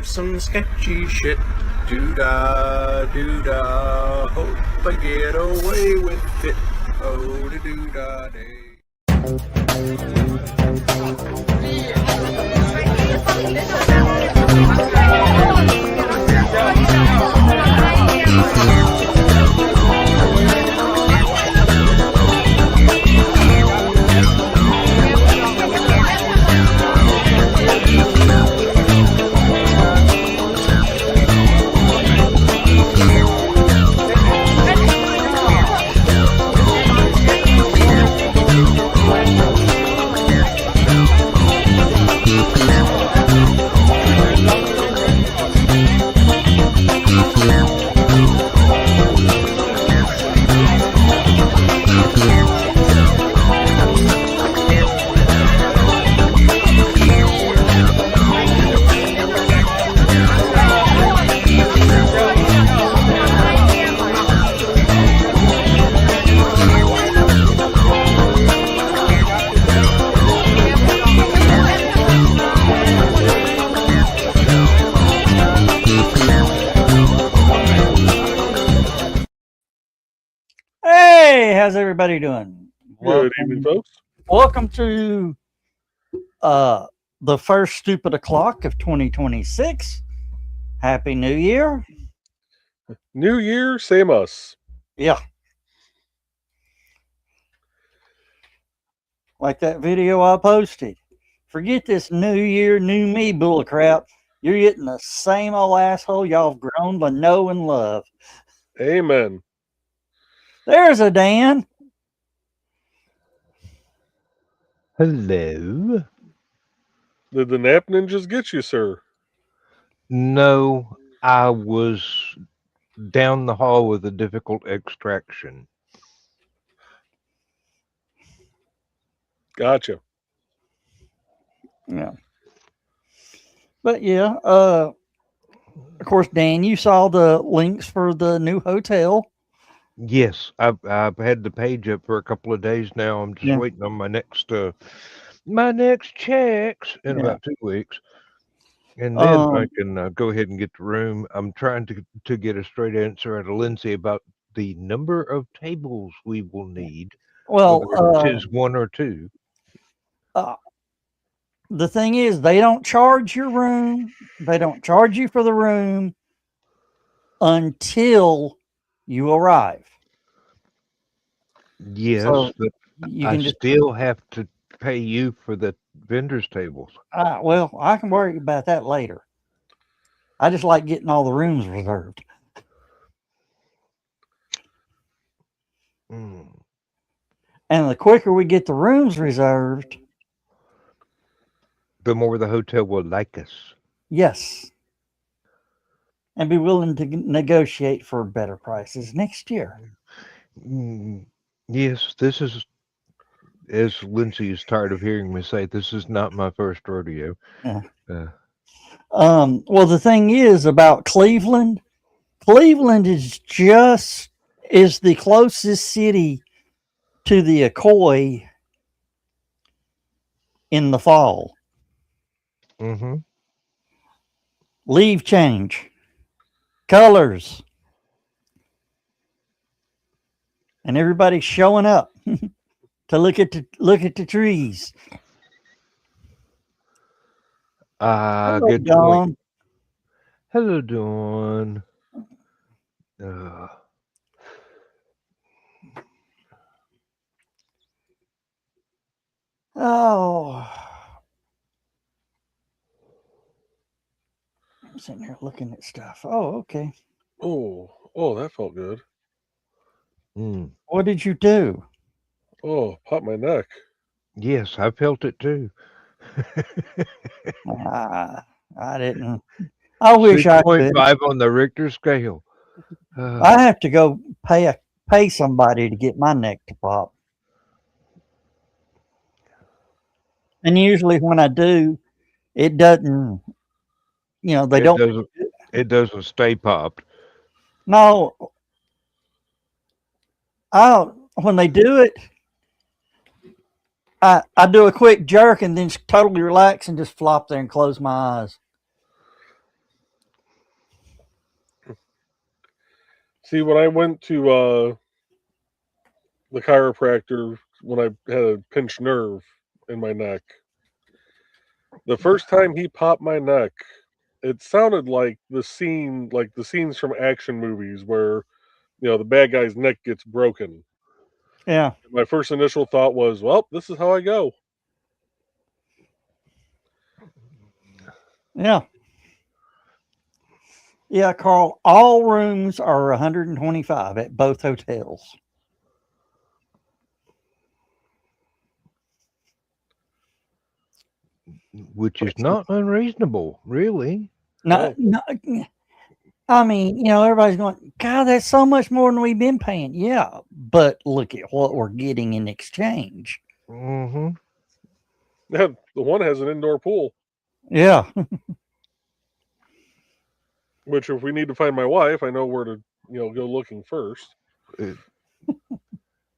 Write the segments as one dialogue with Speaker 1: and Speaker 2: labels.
Speaker 1: some sketchy shit. Doo-dah, doo-dah, hope I get away with it. Oh, the doo-dah day.
Speaker 2: Hey, how's everybody doing?
Speaker 3: Good evening, folks.
Speaker 2: Welcome to the first stupid o'clock of 2026. Happy New Year.
Speaker 3: New year, same us.
Speaker 2: Yeah. Like that video I posted. Forget this New Year, new me bull crap. You're getting the same old asshole y'all have grown to know and love.
Speaker 3: Amen.
Speaker 2: There's a Dan.
Speaker 4: Hello.
Speaker 3: Did the nap ninjas get you, sir?
Speaker 4: No, I was down the hall with a difficult extraction.
Speaker 3: Gotcha.
Speaker 2: Yeah. But yeah, of course, Dan, you saw the links for the new hotel.
Speaker 4: Yes, I've had the page up for a couple of days now. I'm just waiting on my next checks in about 2 weeks, and then I can go ahead and get the room. I'm trying to get a straight answer out of Lindsay about the number of tables we will need.
Speaker 2: Well,
Speaker 4: whether it is one or two.
Speaker 2: The thing is, they don't charge your room. They don't charge you for the room until you arrive.
Speaker 4: Yes,
Speaker 2: So
Speaker 4: but
Speaker 2: you
Speaker 4: I
Speaker 2: can just
Speaker 4: still have to pay you for the vendors' tables.
Speaker 2: well, I can worry about that later. I just like getting all the rooms reserved.
Speaker 4: Mm.
Speaker 2: And the quicker we get the rooms reserved,
Speaker 4: The more the hotel will like us.
Speaker 2: yes, and be willing to negotiate for better prices next year.
Speaker 4: Yes, this is, as Lindsay is tired of hearing me say, this is not my first rodeo.
Speaker 2: Yeah. Well, the thing is about Cleveland. Cleveland is the closest city to the Akoi in the fall.
Speaker 4: Mm-hmm.
Speaker 2: Leaf change, colors, and everybody's showing up to look at the trees. Hello,
Speaker 4: Good
Speaker 2: Dawn.
Speaker 4: point. Hello, Dawn.
Speaker 2: Oh, I'm sitting here looking at stuff. Oh, okay.
Speaker 3: Oh, that felt good.
Speaker 2: What did you do?
Speaker 3: Oh, pop my neck.
Speaker 4: Yes, I felt it too.
Speaker 2: I didn't. I wish I could.
Speaker 4: 6.5 on the Richter scale.
Speaker 2: I have to go pay somebody to get my neck to pop. And usually when I do, it doesn't,
Speaker 4: It doesn't stay popped.
Speaker 2: No. When they do it, I do a quick jerk and then totally relax and just flop there and close my eyes.
Speaker 3: See, when I went to the chiropractor when I had a pinched nerve in my neck, the first time he popped my neck, it sounded like the scenes from action movies where the bad guy's neck gets broken.
Speaker 2: Yeah.
Speaker 3: My first initial thought was, well, this is how I go.
Speaker 2: Yeah. Yeah, Carl, all rooms are 125 at both hotels.
Speaker 4: Which is not unreasonable, really.
Speaker 2: No, no, I mean, everybody's going, God, that's so much more than we've been paying. Yeah, but look at what we're getting in exchange.
Speaker 4: Mm-hmm.
Speaker 3: Yeah, the one has an indoor pool,
Speaker 2: Yeah.
Speaker 3: which if we need to find my wife, I know where to go looking first.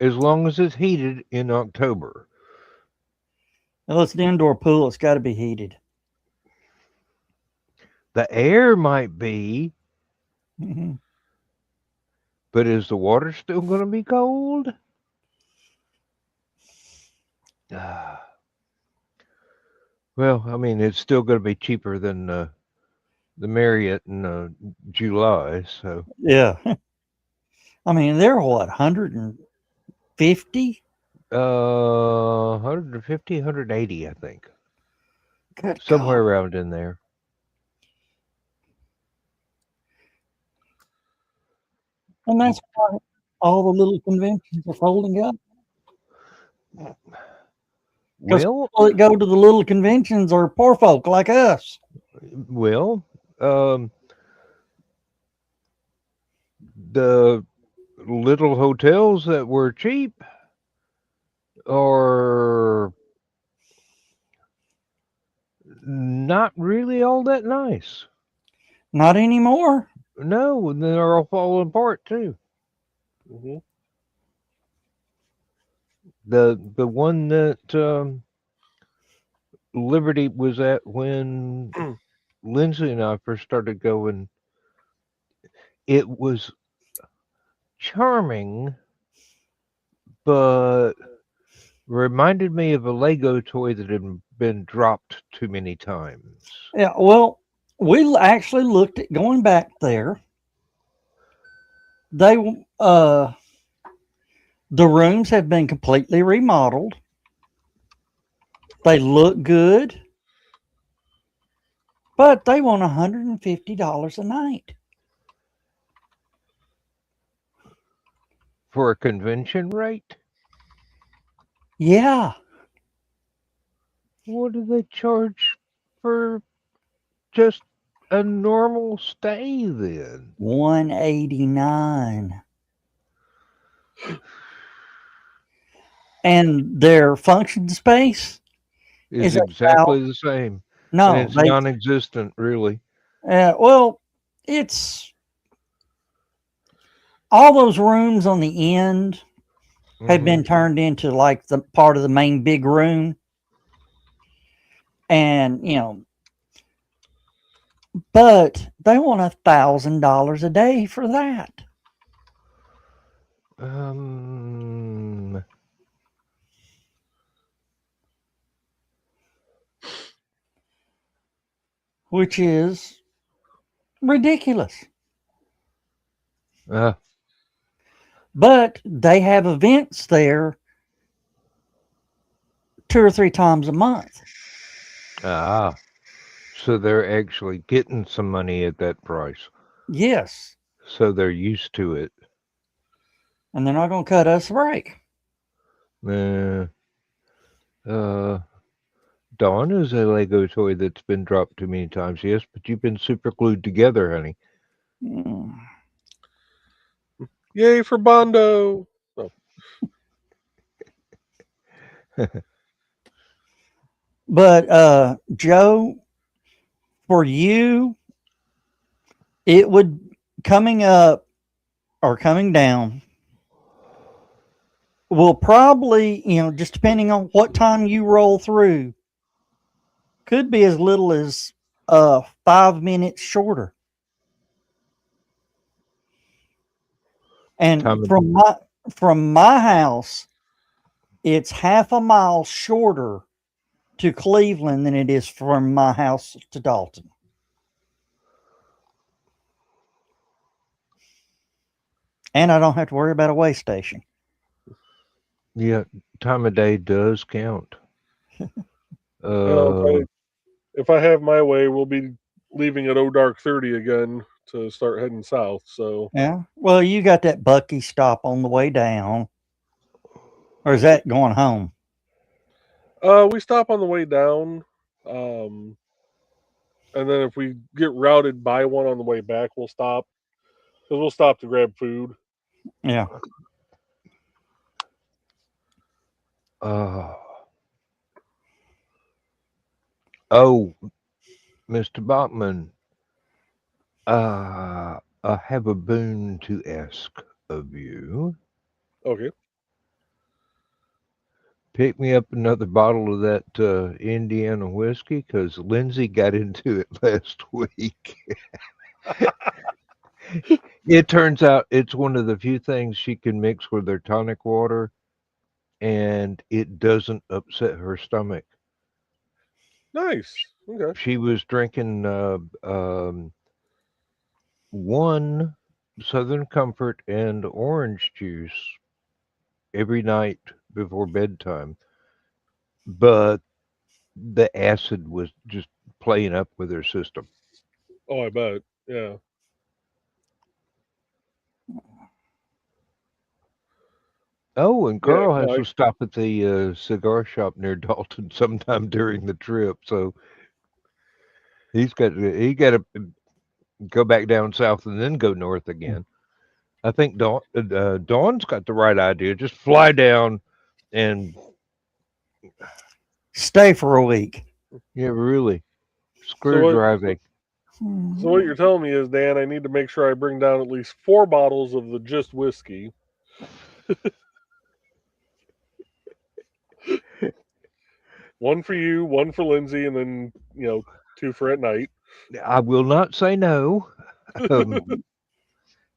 Speaker 4: As long as it's heated in October.
Speaker 2: Well, it's an indoor pool. It's got to be heated.
Speaker 4: The air might be,
Speaker 2: Mhm.
Speaker 4: but is the water still going to be cold? Well, I mean, it's still going to be cheaper than the Marriott in July. So
Speaker 2: Yeah. I mean, they're what, 150?
Speaker 4: 150, 180, I think.
Speaker 2: Good
Speaker 4: Somewhere
Speaker 2: God.
Speaker 4: around in there.
Speaker 2: And that's why all the little conventions are folding up. Because
Speaker 4: Well,
Speaker 2: people that go to the little conventions are poor folk like us.
Speaker 4: well, the little hotels that were cheap are not really all that nice.
Speaker 2: Not anymore.
Speaker 4: No, and they're all falling apart too.
Speaker 3: Mm-hmm.
Speaker 4: The one that Liberty was at when Lindsay and I first started going, it was charming, but reminded me of a Lego toy that had been dropped too many times.
Speaker 2: Yeah, well, we actually looked at going back there. They the rooms have been completely remodeled. They look good, but they want $150 a night.
Speaker 4: For a convention rate?
Speaker 2: Yeah.
Speaker 4: What do they charge for just a normal stay then?
Speaker 2: 189. And their function space
Speaker 4: Is
Speaker 2: is about
Speaker 4: exactly the same. And
Speaker 2: no,
Speaker 4: it's
Speaker 2: they
Speaker 4: non-existent, really.
Speaker 2: well, it's all those rooms on the end had been turned into like the part of the main big room. And but they want $1,000 a day for that. Which is ridiculous. But they have events there 2 or 3 times a month.
Speaker 4: So they're actually getting some money at that price.
Speaker 2: Yes.
Speaker 4: So they're used to it.
Speaker 2: And they're not going to cut us a break.
Speaker 4: Dawn is a Lego toy that's been dropped too many times, yes, but you've been super glued together, honey.
Speaker 3: Yay for Bondo! Oh.
Speaker 2: But Joe, for you, it would coming up or coming down will probably, just depending on what time you roll through, could be as little as 5 minutes shorter. And
Speaker 4: Time of-
Speaker 2: from my house, it's half a mile shorter to Cleveland than it is from my house to Dalton. And I don't have to worry about a way station.
Speaker 4: Yeah, time of day does count.
Speaker 3: Well, if I have my way, we'll be leaving at dark 30 again to start heading south. So
Speaker 2: Yeah. Well, you got that Bucky stop on the way down. Or is that going home?
Speaker 3: we stop on the way down, and then if we get routed by one on the way back, we'll stop because we'll stop to grab food.
Speaker 2: Yeah.
Speaker 4: Oh, Mr. Bachman, I have a boon to ask of you.
Speaker 3: Okay.
Speaker 4: Pick me up another bottle of that Indiana whiskey because Lindsay got into it last week. It turns out it's one of the few things she can mix with her tonic water, and it doesn't upset her stomach.
Speaker 3: Nice. Okay.
Speaker 4: She was drinking one Southern Comfort and orange juice every night before bedtime, but the acid was just playing up with her system.
Speaker 3: Oh, I bet. Yeah.
Speaker 4: Oh, and Carl has
Speaker 3: no,
Speaker 4: to stop at the cigar shop near Dalton sometime during the trip, so he got to go back down south and then go north again. I think Dawn's got the right idea. Just fly down and
Speaker 2: Stay for a week.
Speaker 4: yeah, really screw driving.
Speaker 3: So what you're telling me is, Dan, I need to make sure I bring down at least 4 bottles of the just whiskey. One for you, one for Lindsay, and then 2 for at night.
Speaker 4: I will not say no.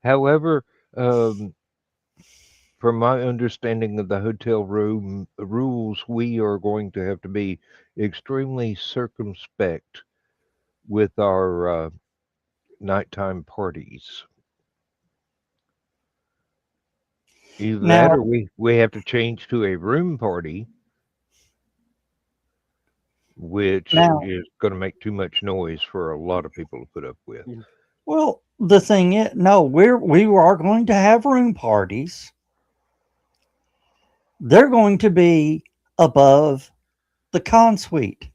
Speaker 4: However, from my understanding of the hotel room rules, we are going to have to be extremely circumspect with our nighttime parties. Either that or we have to change to a room party, which is going to make too much noise for a lot of people to put up with.
Speaker 2: Well, the thing is, no, we are going to have room parties. They're going to be above the con suite.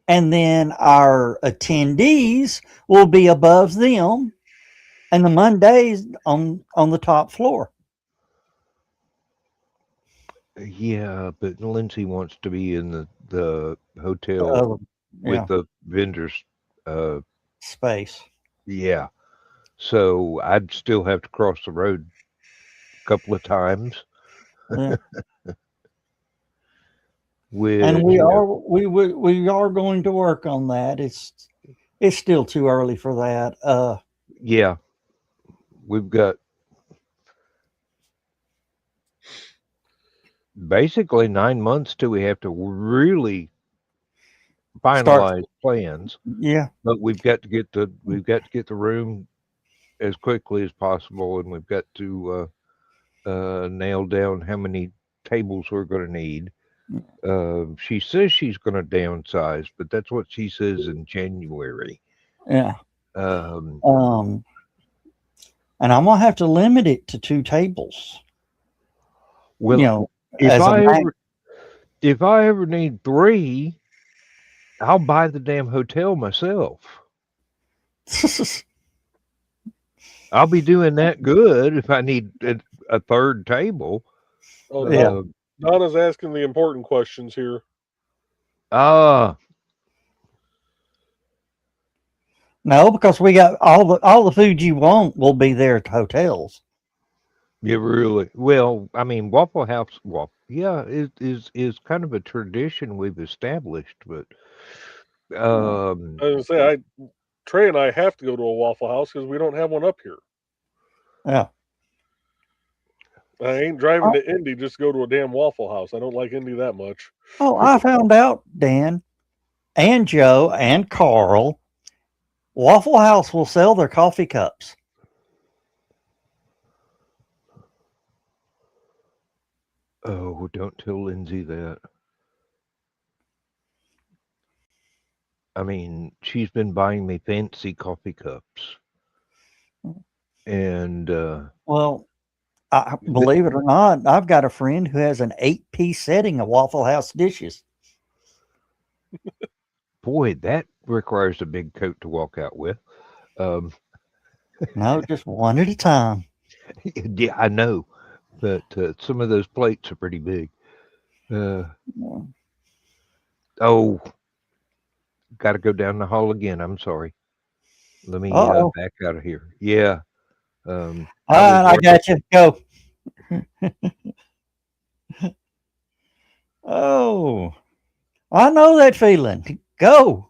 Speaker 2: And then our attendees will be above them, and the Mondays on the top floor.
Speaker 4: Yeah, but Lindsay wants to be in the hotel with the vendors
Speaker 2: space.
Speaker 4: Yeah. So I'd still have to cross the road a couple of times.
Speaker 2: Yeah.
Speaker 4: And
Speaker 2: we are going to work on that. It's still too early for that.
Speaker 4: Yeah. We've got basically 9 months till we have to really finalize plans.
Speaker 2: Yeah.
Speaker 4: But we've got to get the room as quickly as possible, and we've got to nail down how many tables we're going to need. She says she's going to downsize, but that's what she says in January.
Speaker 2: Yeah.
Speaker 4: And
Speaker 2: I'm gonna have to limit it to 2 tables.
Speaker 4: Well, if I ever need 3, I'll buy the damn hotel myself. I'll be doing that good if I need a 3rd table.
Speaker 3: Oh, yeah. Donna's asking the important questions here.
Speaker 2: No, because we got all the food you want will be there at the hotels.
Speaker 4: Yeah, really. Well, I mean, Waffle House, is kind of a tradition we've established, but
Speaker 3: I was gonna say, Trey and I have to go to a Waffle House because we don't have one up here.
Speaker 2: Yeah.
Speaker 3: I ain't driving to Indy just to go to a damn Waffle House. I don't like Indy that much.
Speaker 2: Oh, I found out, Dan and Joe and Carl, Waffle House will sell their coffee cups.
Speaker 4: Oh, don't tell Lindsay that. I mean, she's been buying me fancy coffee cups. And
Speaker 2: Well, believe it or not, I've got a friend who has an 8-piece setting of Waffle House dishes.
Speaker 4: boy, that requires a big coat to walk out with.
Speaker 2: No, just one at a time.
Speaker 4: Yeah, I know, but some of those plates are pretty big. Oh, got to go down the hall again. I'm sorry. Let me back out of here. Yeah.
Speaker 2: I got you. Go. Oh, I know that feeling. Go.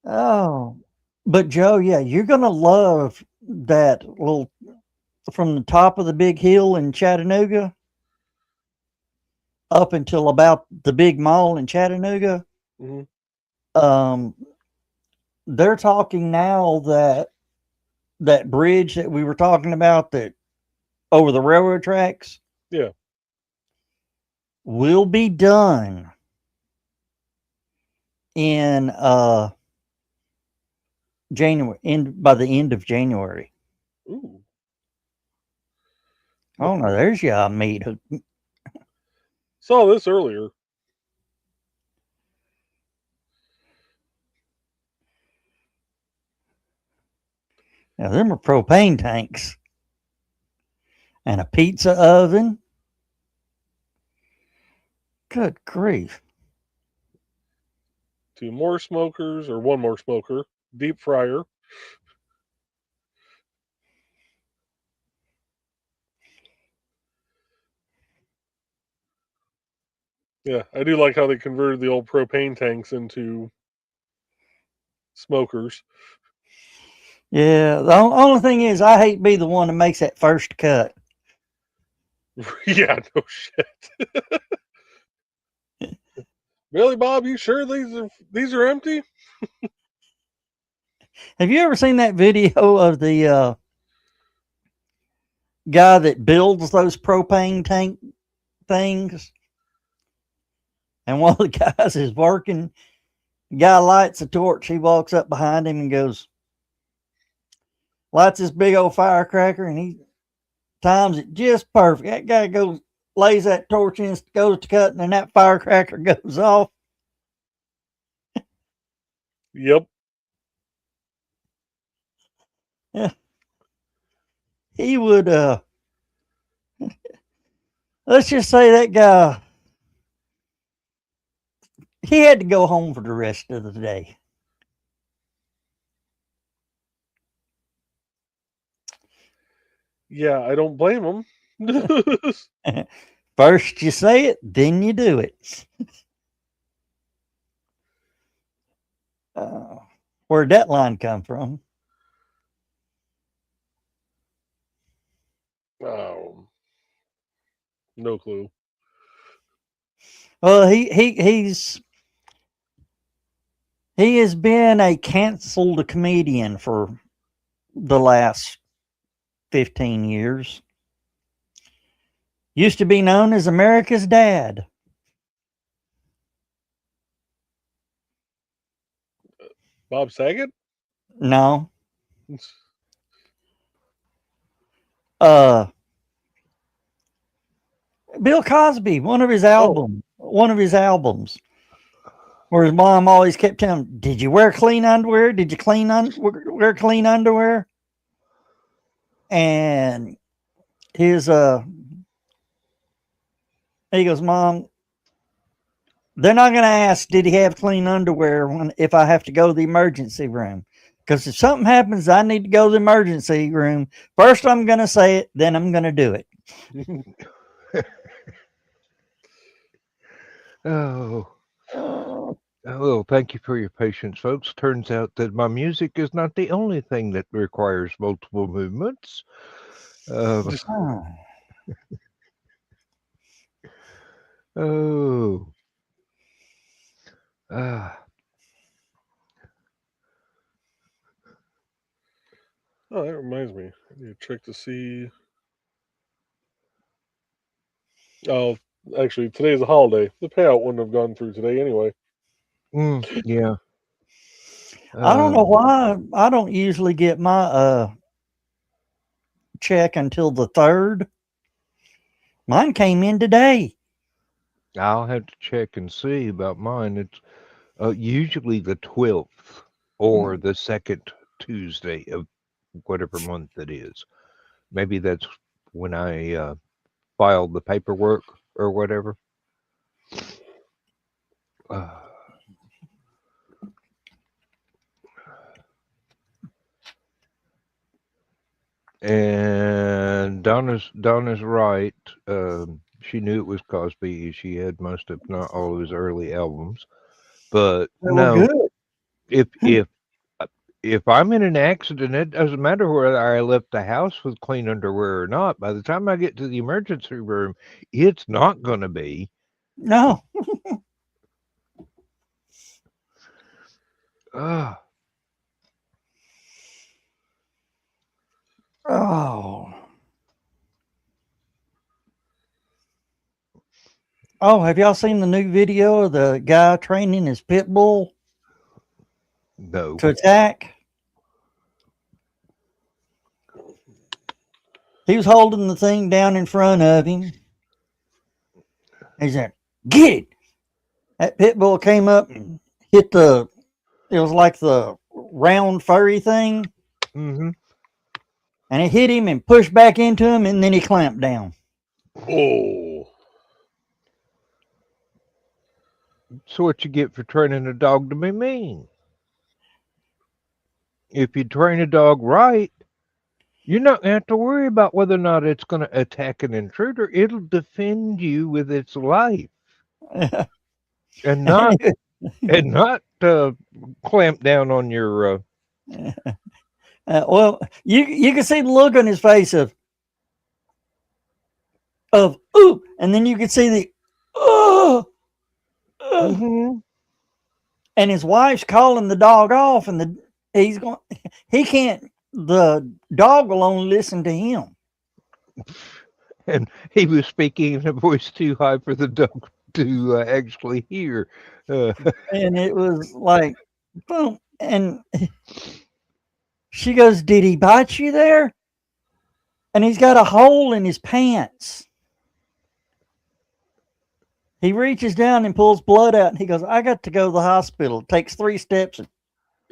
Speaker 2: Oh, but Joe, yeah, you're going to love that little from the top of the big hill in Chattanooga up until about the big mall in Chattanooga.
Speaker 3: Mm-hmm.
Speaker 2: They're talking now that bridge that we were talking about that over the railroad tracks,
Speaker 3: Yeah,
Speaker 2: will be done in January, by the end of January.
Speaker 3: ooh.
Speaker 2: Oh no, there's your meat.
Speaker 3: Saw this earlier.
Speaker 2: Now them are propane tanks and a pizza oven. Good grief.
Speaker 3: 2 more smokers or 1 more smoker. Deep fryer. Yeah, I do like how they converted the old propane tanks into smokers.
Speaker 2: Yeah, the only thing is I hate to be the one that makes that first cut.
Speaker 3: Yeah, no shit. Really, Bob? You sure these are empty?
Speaker 2: Have you ever seen that video of the guy that builds those propane tank things? And one of the guys is working. The guy lights a torch. He walks up behind him and goes, lights this big old firecracker, and he times it just perfect. That guy goes, lays that torch in, goes to cutting, and that firecracker goes off.
Speaker 3: Yep.
Speaker 2: Yeah. He would, let's just say that guy, he had to go home for the rest of the day.
Speaker 3: Yeah, I don't blame them.
Speaker 2: First you say it, then you do it. Where'd that line come from?
Speaker 3: Oh, no clue.
Speaker 2: Well, he has been a canceled comedian for the last 15 years. Used to be known as America's Dad.
Speaker 3: Bob Saget?
Speaker 2: No. Bill Cosby, one of his albums, where his mom always kept telling him, "Did you wear clean underwear? Did you wear clean underwear?" And his he goes, "Mom, they're not going to ask, did he have clean underwear if I have to go to the emergency room? Because if something happens, I need to go to the emergency room. First, I'm going to say it, then I'm going to do it."
Speaker 4: oh, Well, thank you for your patience, folks. Turns out that my music is not the only thing that requires multiple movements. Uh,
Speaker 2: Oh,
Speaker 4: oh, ah,
Speaker 3: Oh, that reminds me. I need to check to see. Oh, actually, today's a holiday. The payout wouldn't have gone through today anyway.
Speaker 4: yeah.
Speaker 2: I don't know
Speaker 4: Um,
Speaker 2: why I don't usually get my check until the 3rd. Mine came in today.
Speaker 4: I'll have to check and see about mine. It's usually the 12th or the second Tuesday of whatever month it is. Maybe that's when I filed the paperwork or whatever. Uh, and Donna's right. She knew it was Cosby. She had most, if not all, of his early albums. But
Speaker 2: They were
Speaker 4: no,
Speaker 2: good.
Speaker 4: if if if I'm in an accident, it doesn't matter whether I left the house with clean underwear or not. By the time I get to the emergency room, it's not going to be.
Speaker 2: No.
Speaker 4: Uh,
Speaker 2: Oh. Oh, have y'all seen the new video of the guy training his pit bull
Speaker 4: no.
Speaker 2: to attack? He was holding the thing down in front of him. He said, "Get it!" That pit bull came up and hit it was like the round furry thing,
Speaker 4: Hmm.
Speaker 2: and it hit him and pushed back into him, and then he clamped down.
Speaker 3: Oh,
Speaker 4: So what you get for training a dog to be mean? If you train a dog right, you're not going to have to worry about whether or not it's going to attack an intruder. It'll defend you with its life and not clamp down on your.
Speaker 2: Well, you can see the look on his face of ooh, and then you can see the oh,
Speaker 4: Mhm.
Speaker 2: and his wife's calling the dog off, and he can't. The dog will only listen to him.
Speaker 4: And he was speaking in a voice too high for the dog to actually hear. Uh,
Speaker 2: And it was like, boom. And she goes, "Did he bite you there?" And he's got a hole in his pants. He reaches down and pulls blood out, and he goes, "I got to go to the hospital." It takes 3 steps and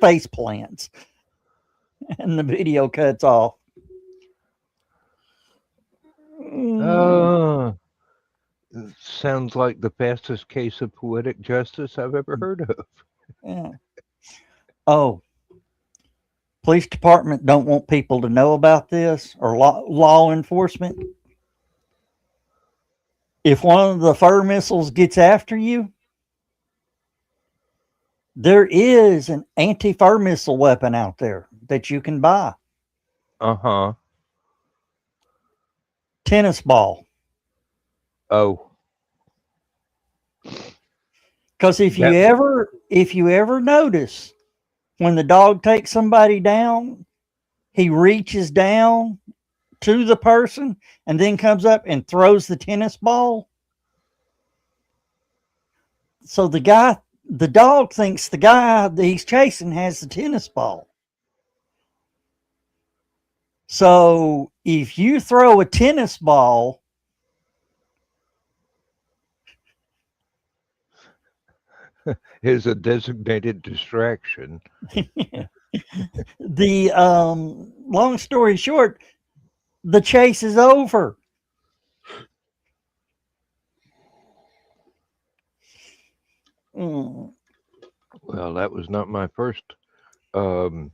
Speaker 2: face plants. And the video cuts off.
Speaker 4: uh, sounds like the fastest case of poetic justice I've ever heard of.
Speaker 2: Yeah. Oh, police department don't want people to know about this, or law enforcement. If one of the fur missiles gets after you, there is an anti-fur missile weapon out there that you can buy.
Speaker 4: Uh-huh.
Speaker 2: Tennis ball.
Speaker 4: Oh,
Speaker 2: Because if you ever notice when the dog takes somebody down, he reaches down to the person and then comes up and throws the tennis ball. So the dog thinks the guy that he's chasing has the tennis ball. So if you throw a tennis ball,
Speaker 4: is a designated distraction.
Speaker 2: the long story short, the chase is over. Mm.
Speaker 4: Well, that was not my first um,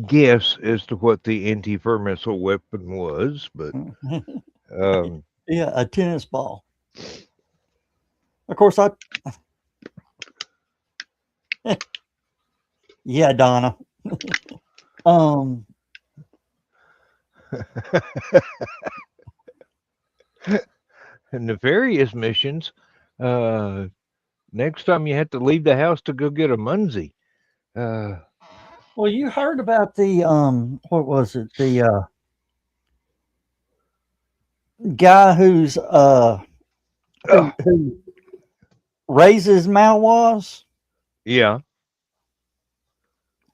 Speaker 4: guess as to what the anti-fur missile weapon was, but um,
Speaker 2: Yeah, a tennis ball. Of course, Yeah, Donna. Um,
Speaker 4: Nefarious missions. Next time you have to leave the house to go get a Munzie.
Speaker 2: well, you heard about the what was it? The guy who raises Malwas.
Speaker 4: Yeah,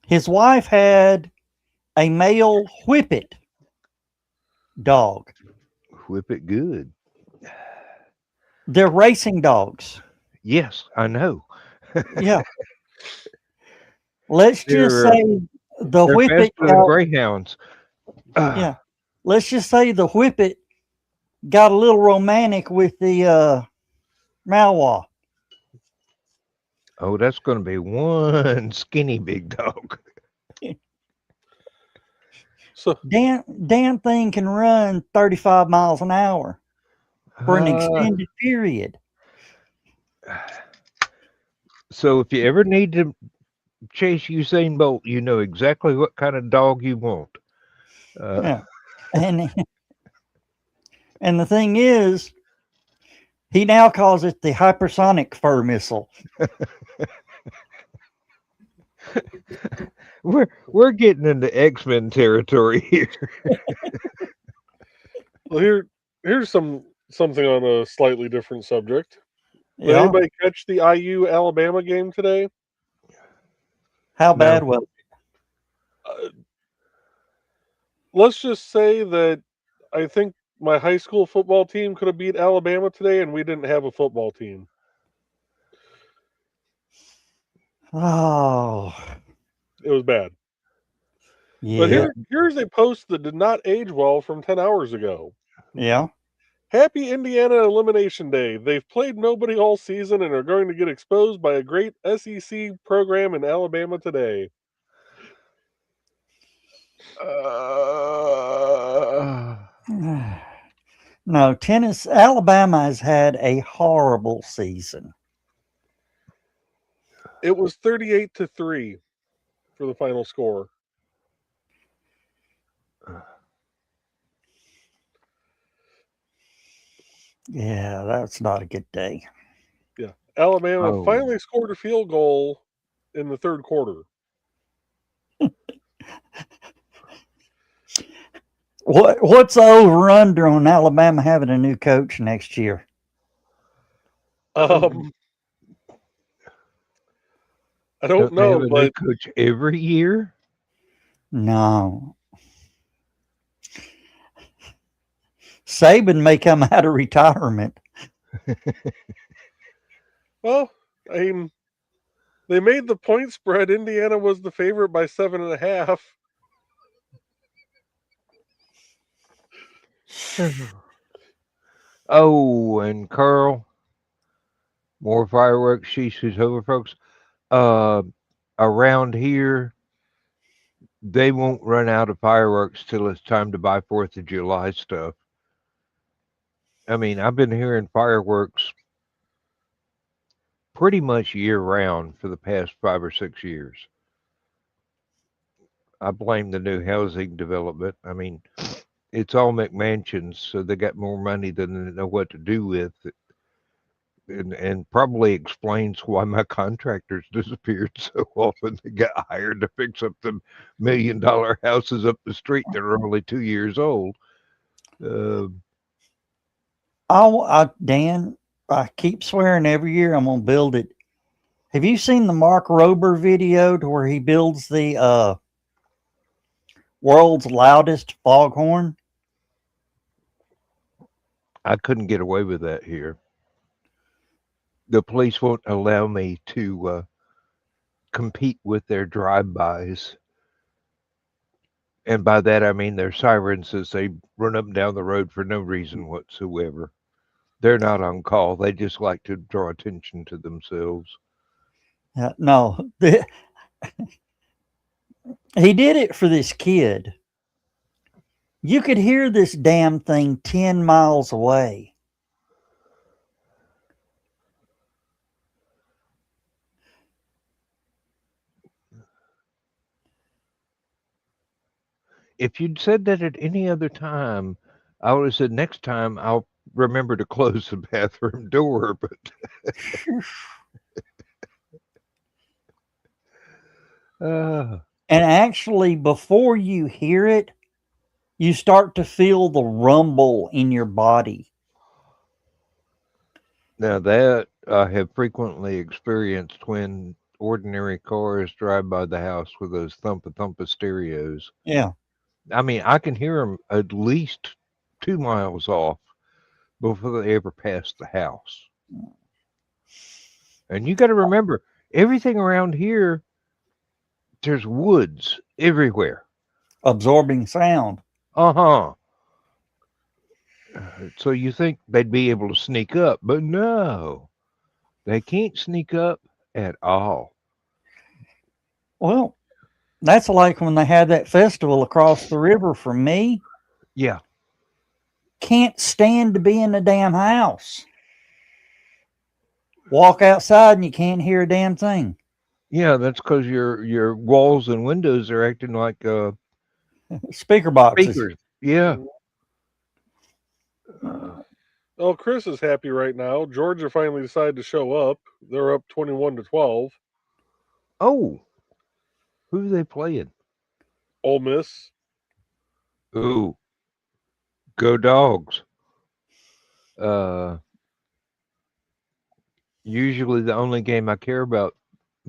Speaker 2: His wife had a male whippet dog.
Speaker 4: whip it good.
Speaker 2: They're racing dogs.
Speaker 4: Yes, I know.
Speaker 2: Yeah. Let's just
Speaker 4: They're
Speaker 2: say the
Speaker 4: they're
Speaker 2: whippet
Speaker 4: faster than
Speaker 2: got,
Speaker 4: greyhounds.
Speaker 2: yeah. Let's just say the whippet got a little romantic with the Malwa.
Speaker 4: Oh, that's going to be one skinny big dog.
Speaker 3: So
Speaker 2: Damn thing can run 35 miles an hour for an
Speaker 4: Uh,
Speaker 2: extended period.
Speaker 4: so if you ever need to chase Usain Bolt, you know exactly what kind of dog you want.
Speaker 2: Yeah. And and the thing is, he now calls it the hypersonic fur missile.
Speaker 4: We're getting into X-Men territory here.
Speaker 3: well, here's something on a slightly different subject. Did
Speaker 2: Yeah.
Speaker 3: anybody catch the IU Alabama game today?
Speaker 2: How
Speaker 4: No.
Speaker 2: bad was
Speaker 3: Let's just say that I think my high school football team could have beat Alabama today, and we didn't have a football team.
Speaker 2: Oh,
Speaker 3: It was bad.
Speaker 2: yeah.
Speaker 3: But here's a post that did not age well from 10 hours ago.
Speaker 2: Yeah.
Speaker 3: Happy Indiana Elimination Day. They've played nobody all season and are going to get exposed by a great SEC program in Alabama today.
Speaker 2: No, Alabama has had a horrible season.
Speaker 3: It was 38-3 for the final score.
Speaker 2: Yeah, that's not a good day.
Speaker 3: Yeah. Alabama
Speaker 4: Oh.
Speaker 3: finally scored a field goal in the third quarter.
Speaker 2: What's the over under on Alabama having a new coach next year?
Speaker 3: I don't
Speaker 4: Don't they have
Speaker 3: know,
Speaker 4: a new
Speaker 3: but
Speaker 4: coach every year?
Speaker 2: No. Saban may come out of retirement.
Speaker 3: well, I mean, they made the point spread. Indiana was the favorite by 7.5.
Speaker 4: Oh, and Carl, more fireworks. Sheesh is over, folks. Around here, they won't run out of fireworks till it's time to buy 4th of July stuff. I mean, I've been hearing fireworks pretty much year round for the past 5 or 6 years. I blame the new housing development. I mean, it's all McMansions, so they got more money than they know what to do with. And probably explains why my contractors disappeared so often. They got hired to fix up the $1 million houses up the street that are only 2 years old.
Speaker 2: Dan, I keep swearing every year I'm gonna build it. Have you seen the Mark Rober video to where he builds the world's loudest foghorn?
Speaker 4: I couldn't get away with that here. The police won't allow me to compete with their drive-bys. And by that, I mean their sirens as they run up and down the road for no reason whatsoever. They're not on call. They just like to draw attention to themselves.
Speaker 2: No, he did it for this kid. You could hear this damn thing 10 miles away.
Speaker 4: if you'd said that at any other time, I would have said next time I'll remember to close the bathroom door. But
Speaker 2: And actually, before you hear it, you start to feel the rumble in your body.
Speaker 4: now that I have frequently experienced when ordinary cars drive by the house with those thumpa stereos.
Speaker 2: Yeah.
Speaker 4: I mean, I can hear them at least 2 miles off before they ever pass the house. And you got to remember, everything around here, there's woods everywhere.
Speaker 2: Absorbing sound.
Speaker 4: Uh-huh. So you think they'd be able to sneak up, but no, they can't sneak up at all.
Speaker 2: Well, that's like when they had that festival across the river from me.
Speaker 4: Yeah.
Speaker 2: Can't stand to be in the damn house. Walk outside and you can't hear a damn thing.
Speaker 4: Yeah, that's because your walls and windows are acting like
Speaker 2: Speaker boxes.
Speaker 4: speakers. Yeah.
Speaker 3: Oh, Chris is happy right now. Georgia finally decided to show up. They're up 21-12.
Speaker 4: Oh, who are they playing?
Speaker 3: Ole Miss.
Speaker 4: Ooh, go dogs. Usually the only game I care about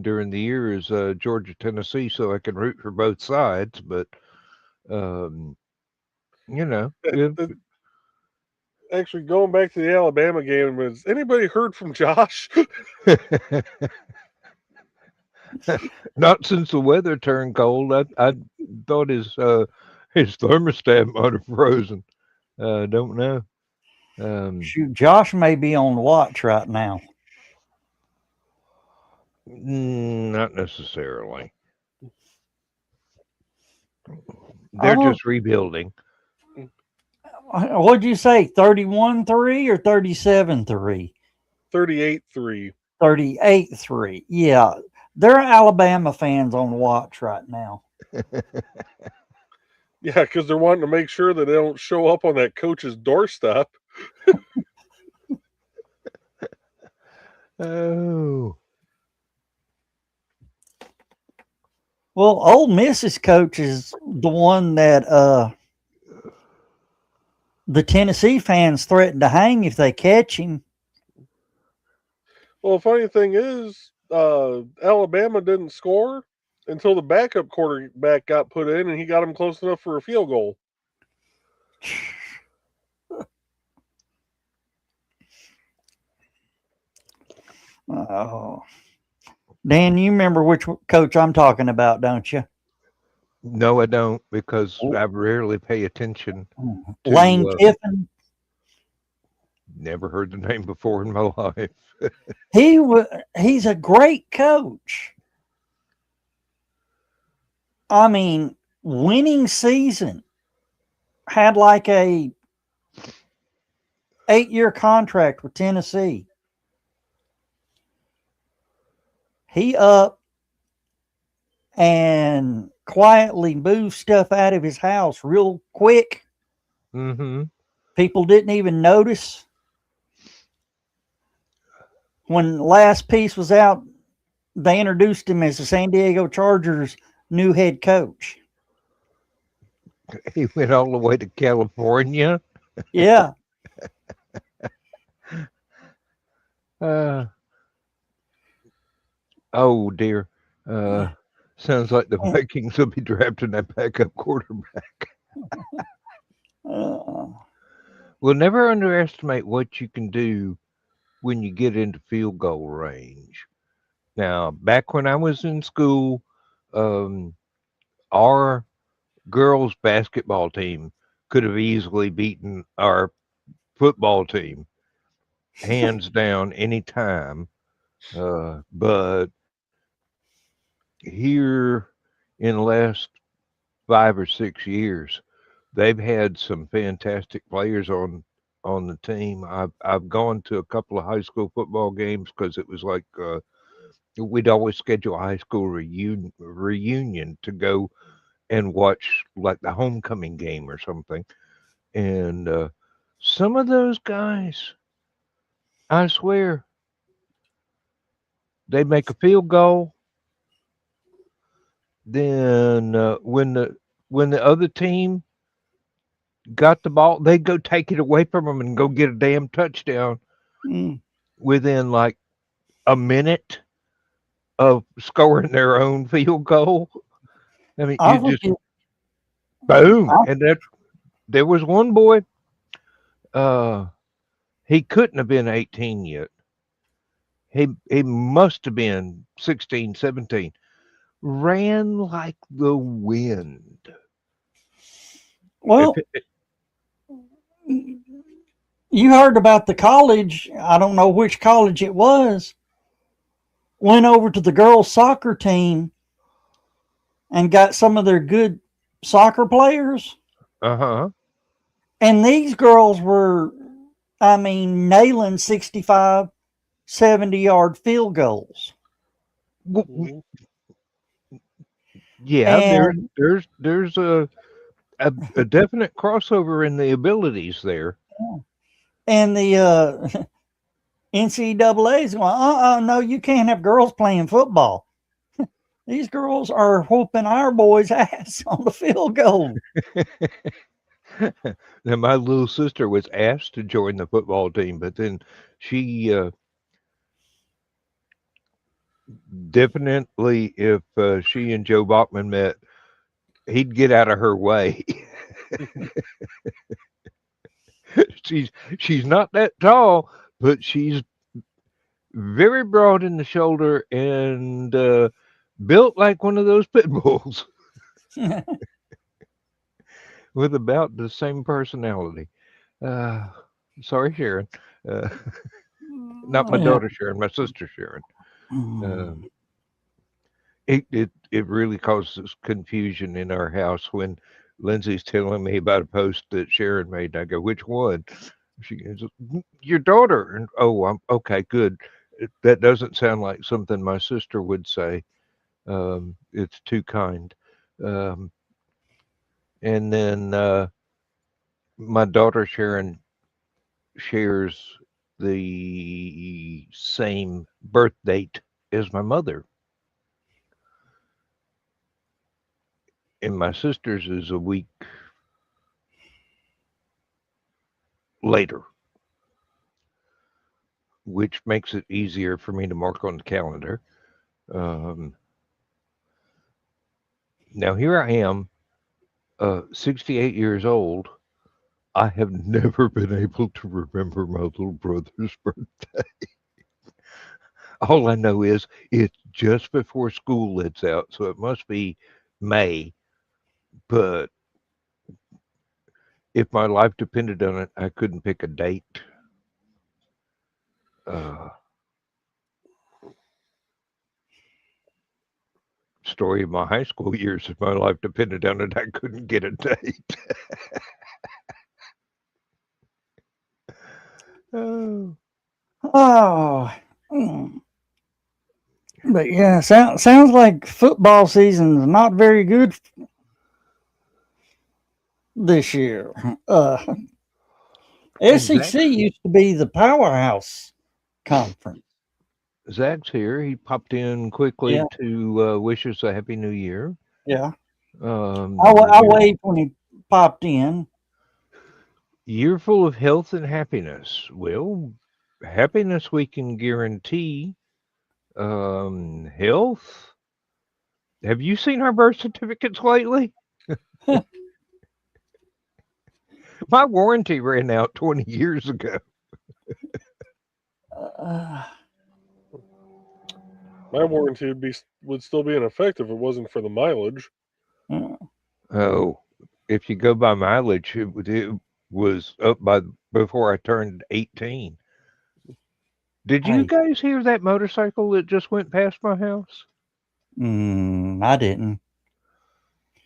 Speaker 4: during the year is Georgia Tennessee, so I can root for both sides. But you know,
Speaker 3: Actually, going back to the Alabama game, has anybody heard from Josh?
Speaker 4: not since the weather turned cold. I thought his thermostat might have frozen. Don't know.
Speaker 2: Shoot, Josh may be on watch right now.
Speaker 4: Not necessarily. They're
Speaker 2: Oh.
Speaker 4: just rebuilding.
Speaker 2: What'd you say? 31-3 or 37-3?
Speaker 3: 38-3.
Speaker 2: 38-3. Yeah. There are Alabama fans on watch right now.
Speaker 3: Yeah, because they're wanting to make sure that they don't show up on that coach's doorstep.
Speaker 4: Oh.
Speaker 2: Well, Ole Miss's coach is the one that the Tennessee fans threaten to hang if they catch him.
Speaker 3: Well, the funny thing is, Alabama didn't score until the backup quarterback got put in, and he got him close enough for a field goal.
Speaker 2: Oh. Dan, you remember which coach I'm talking about, don't you?
Speaker 4: No, I don't, because I rarely pay attention.
Speaker 2: Lane Kiffin.
Speaker 4: Never heard the name before in my life.
Speaker 2: He's a great coach. I mean, winning season. Had like a 8-year contract with Tennessee. He up and quietly moved stuff out of his house real quick.
Speaker 4: Mm-hmm.
Speaker 2: People didn't even notice. When the last piece was out, they introduced him as the San Diego Chargers' new head coach.
Speaker 4: He went all the way to California.
Speaker 2: Yeah.
Speaker 4: Oh dear. Sounds like the Vikings will be drafting that backup quarterback. Well, never underestimate what you can do when you get into field goal range. Now, back when I was in school, our girls' basketball team could have easily beaten our football team, hands down, any time. But here in the last 5 or 6 years, they've had some fantastic players on the team. I've gone to a couple of high school football games because it was like we'd always schedule a high school reunion to go and watch like the homecoming game or something. And some of those guys, I swear, they make a field goal. Then when the other team got the ball, they go take it away from them and go get a damn touchdown
Speaker 2: Mm.
Speaker 4: within like a minute of scoring their own field goal. I mean,
Speaker 2: I
Speaker 4: you just
Speaker 2: forget.
Speaker 4: boom,
Speaker 2: I,
Speaker 4: and that there was one boy. He couldn't have been 18 yet. He must have been 16, 17. Ran like the wind. If
Speaker 2: well,
Speaker 4: it,
Speaker 2: you heard about the college. I don't know which college it was. Went over to the girls' soccer team and got some of their good soccer players.
Speaker 4: uh-huh.
Speaker 2: And these girls were, I mean, nailing 65, 70-yard field goals.
Speaker 3: Mhm.
Speaker 4: Yeah,
Speaker 2: And
Speaker 4: there's a definite crossover in the abilities there.
Speaker 2: the NCAA is going, no, you can't have girls playing football. These girls are whooping our boys' ass on the field goal.
Speaker 4: Now, my little sister was asked to join the football team, but then she definitely, if she and Joe Bachman met, he'd get out of her way. she's she's not that tall, but she's very broad in the shoulder and built like one of those pit bulls with about the same personality. Uh, sorry, Sharon. Uh, not my
Speaker 2: Yeah.
Speaker 4: daughter Sharon, my sister Sharon. Um, it really causes confusion in our house when Lindsay's telling me about a post that Sharon made. I go, which one? She goes, your daughter. And oh, I'm okay, good. That doesn't sound like something my sister would say. It's too kind. Um, and then my daughter Sharon shares the same birth date as my mother. And my sister's is a week later, which makes it easier for me to mark on the calendar. Um, Now here I am, 68 years old. I have never been able to remember my little brother's birthday. All I know is it's just before school lets out, so it must be May. But if my life depended on it, I couldn't pick a date. Uh, Story of my high school years, if my life depended on it, I couldn't get a date. Oh.
Speaker 2: Oh, mm. But yeah, sounds like football season's not very good this year.
Speaker 4: And
Speaker 2: SEC used to be the powerhouse conference.
Speaker 4: Zach's here. He popped in quickly
Speaker 2: Yeah,
Speaker 4: to wish us a happy new year.
Speaker 2: yeah.
Speaker 4: Um,
Speaker 2: I
Speaker 4: year,
Speaker 2: waved when he popped in.
Speaker 4: year full of health and happiness. Well, happiness we can guarantee. Health. Have you seen our birth certificates lately? My warranty ran out 20 years ago.
Speaker 2: Uh,
Speaker 3: My warranty would still be in effect if it wasn't for the mileage.
Speaker 2: uh,
Speaker 4: Oh, if you go by mileage, it was up by before I turned 18. Did you
Speaker 2: hey,
Speaker 4: guys hear that motorcycle that just went past my house?
Speaker 2: I didn't.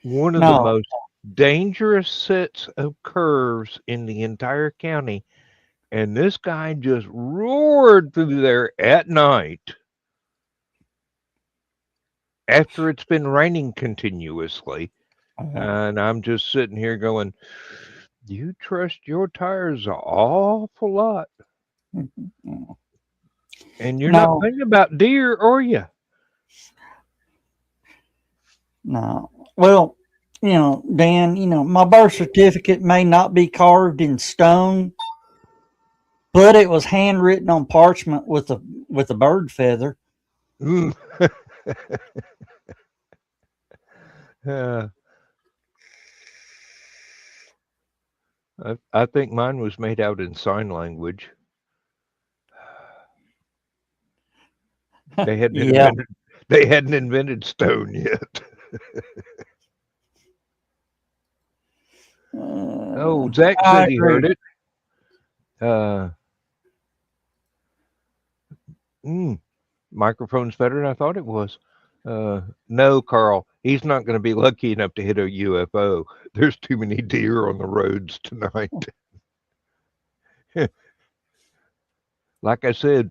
Speaker 4: One of the
Speaker 2: No,
Speaker 4: most dangerous sets of curves in the entire county. And this guy just roared through there at night after it's been raining continuously. And I'm just sitting here going, you trust your tires an awful lot. And you're not
Speaker 2: No,
Speaker 4: thinking about deer, are you?
Speaker 2: no. Well, Dan, my birth certificate may not be carved in stone, but it was handwritten on parchment with a bird feather.
Speaker 4: Mm. Uh, I think mine was made out in sign language. They hadn't
Speaker 2: Yeah,
Speaker 4: invented they hadn't invented stone yet. Oh, Zach
Speaker 2: I
Speaker 4: said he heard
Speaker 2: agree.
Speaker 4: it. Uh, mm, Microphone's better than I thought it was. No, Carl, he's not going to be lucky enough to hit a UFO. There's too many deer on the roads tonight. Like I said,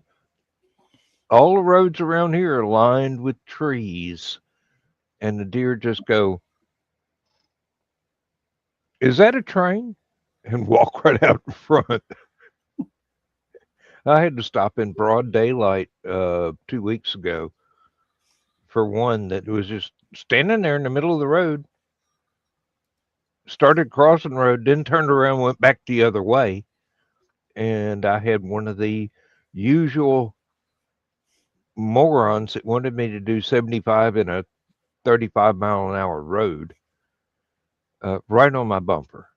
Speaker 4: all the roads around here are lined with trees, and the deer just go, "Is that a train?" and walk right out in front. I had to stop in broad daylight 2 weeks ago for one that was just standing there in the middle of the road, started crossing the road, then turned around, went back the other way, and I had one of the usual morons that wanted me to do 75 in a 35-mile-an-hour road right on my bumper.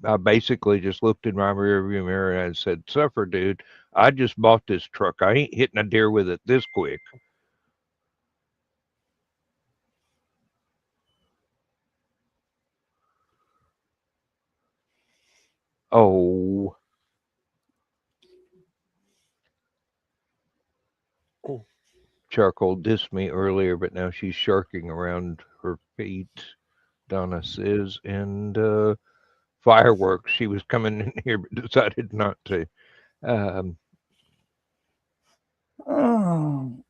Speaker 4: I basically just looked in my rearview mirror and I said, "Suffer, dude. I just bought this truck. I ain't hitting a deer with it this quick." Oh, Charcoal dissed me earlier, but now she's sharking around her feet. Donna says, and fireworks. She was coming in here, but decided not to. Um,
Speaker 2: Oh,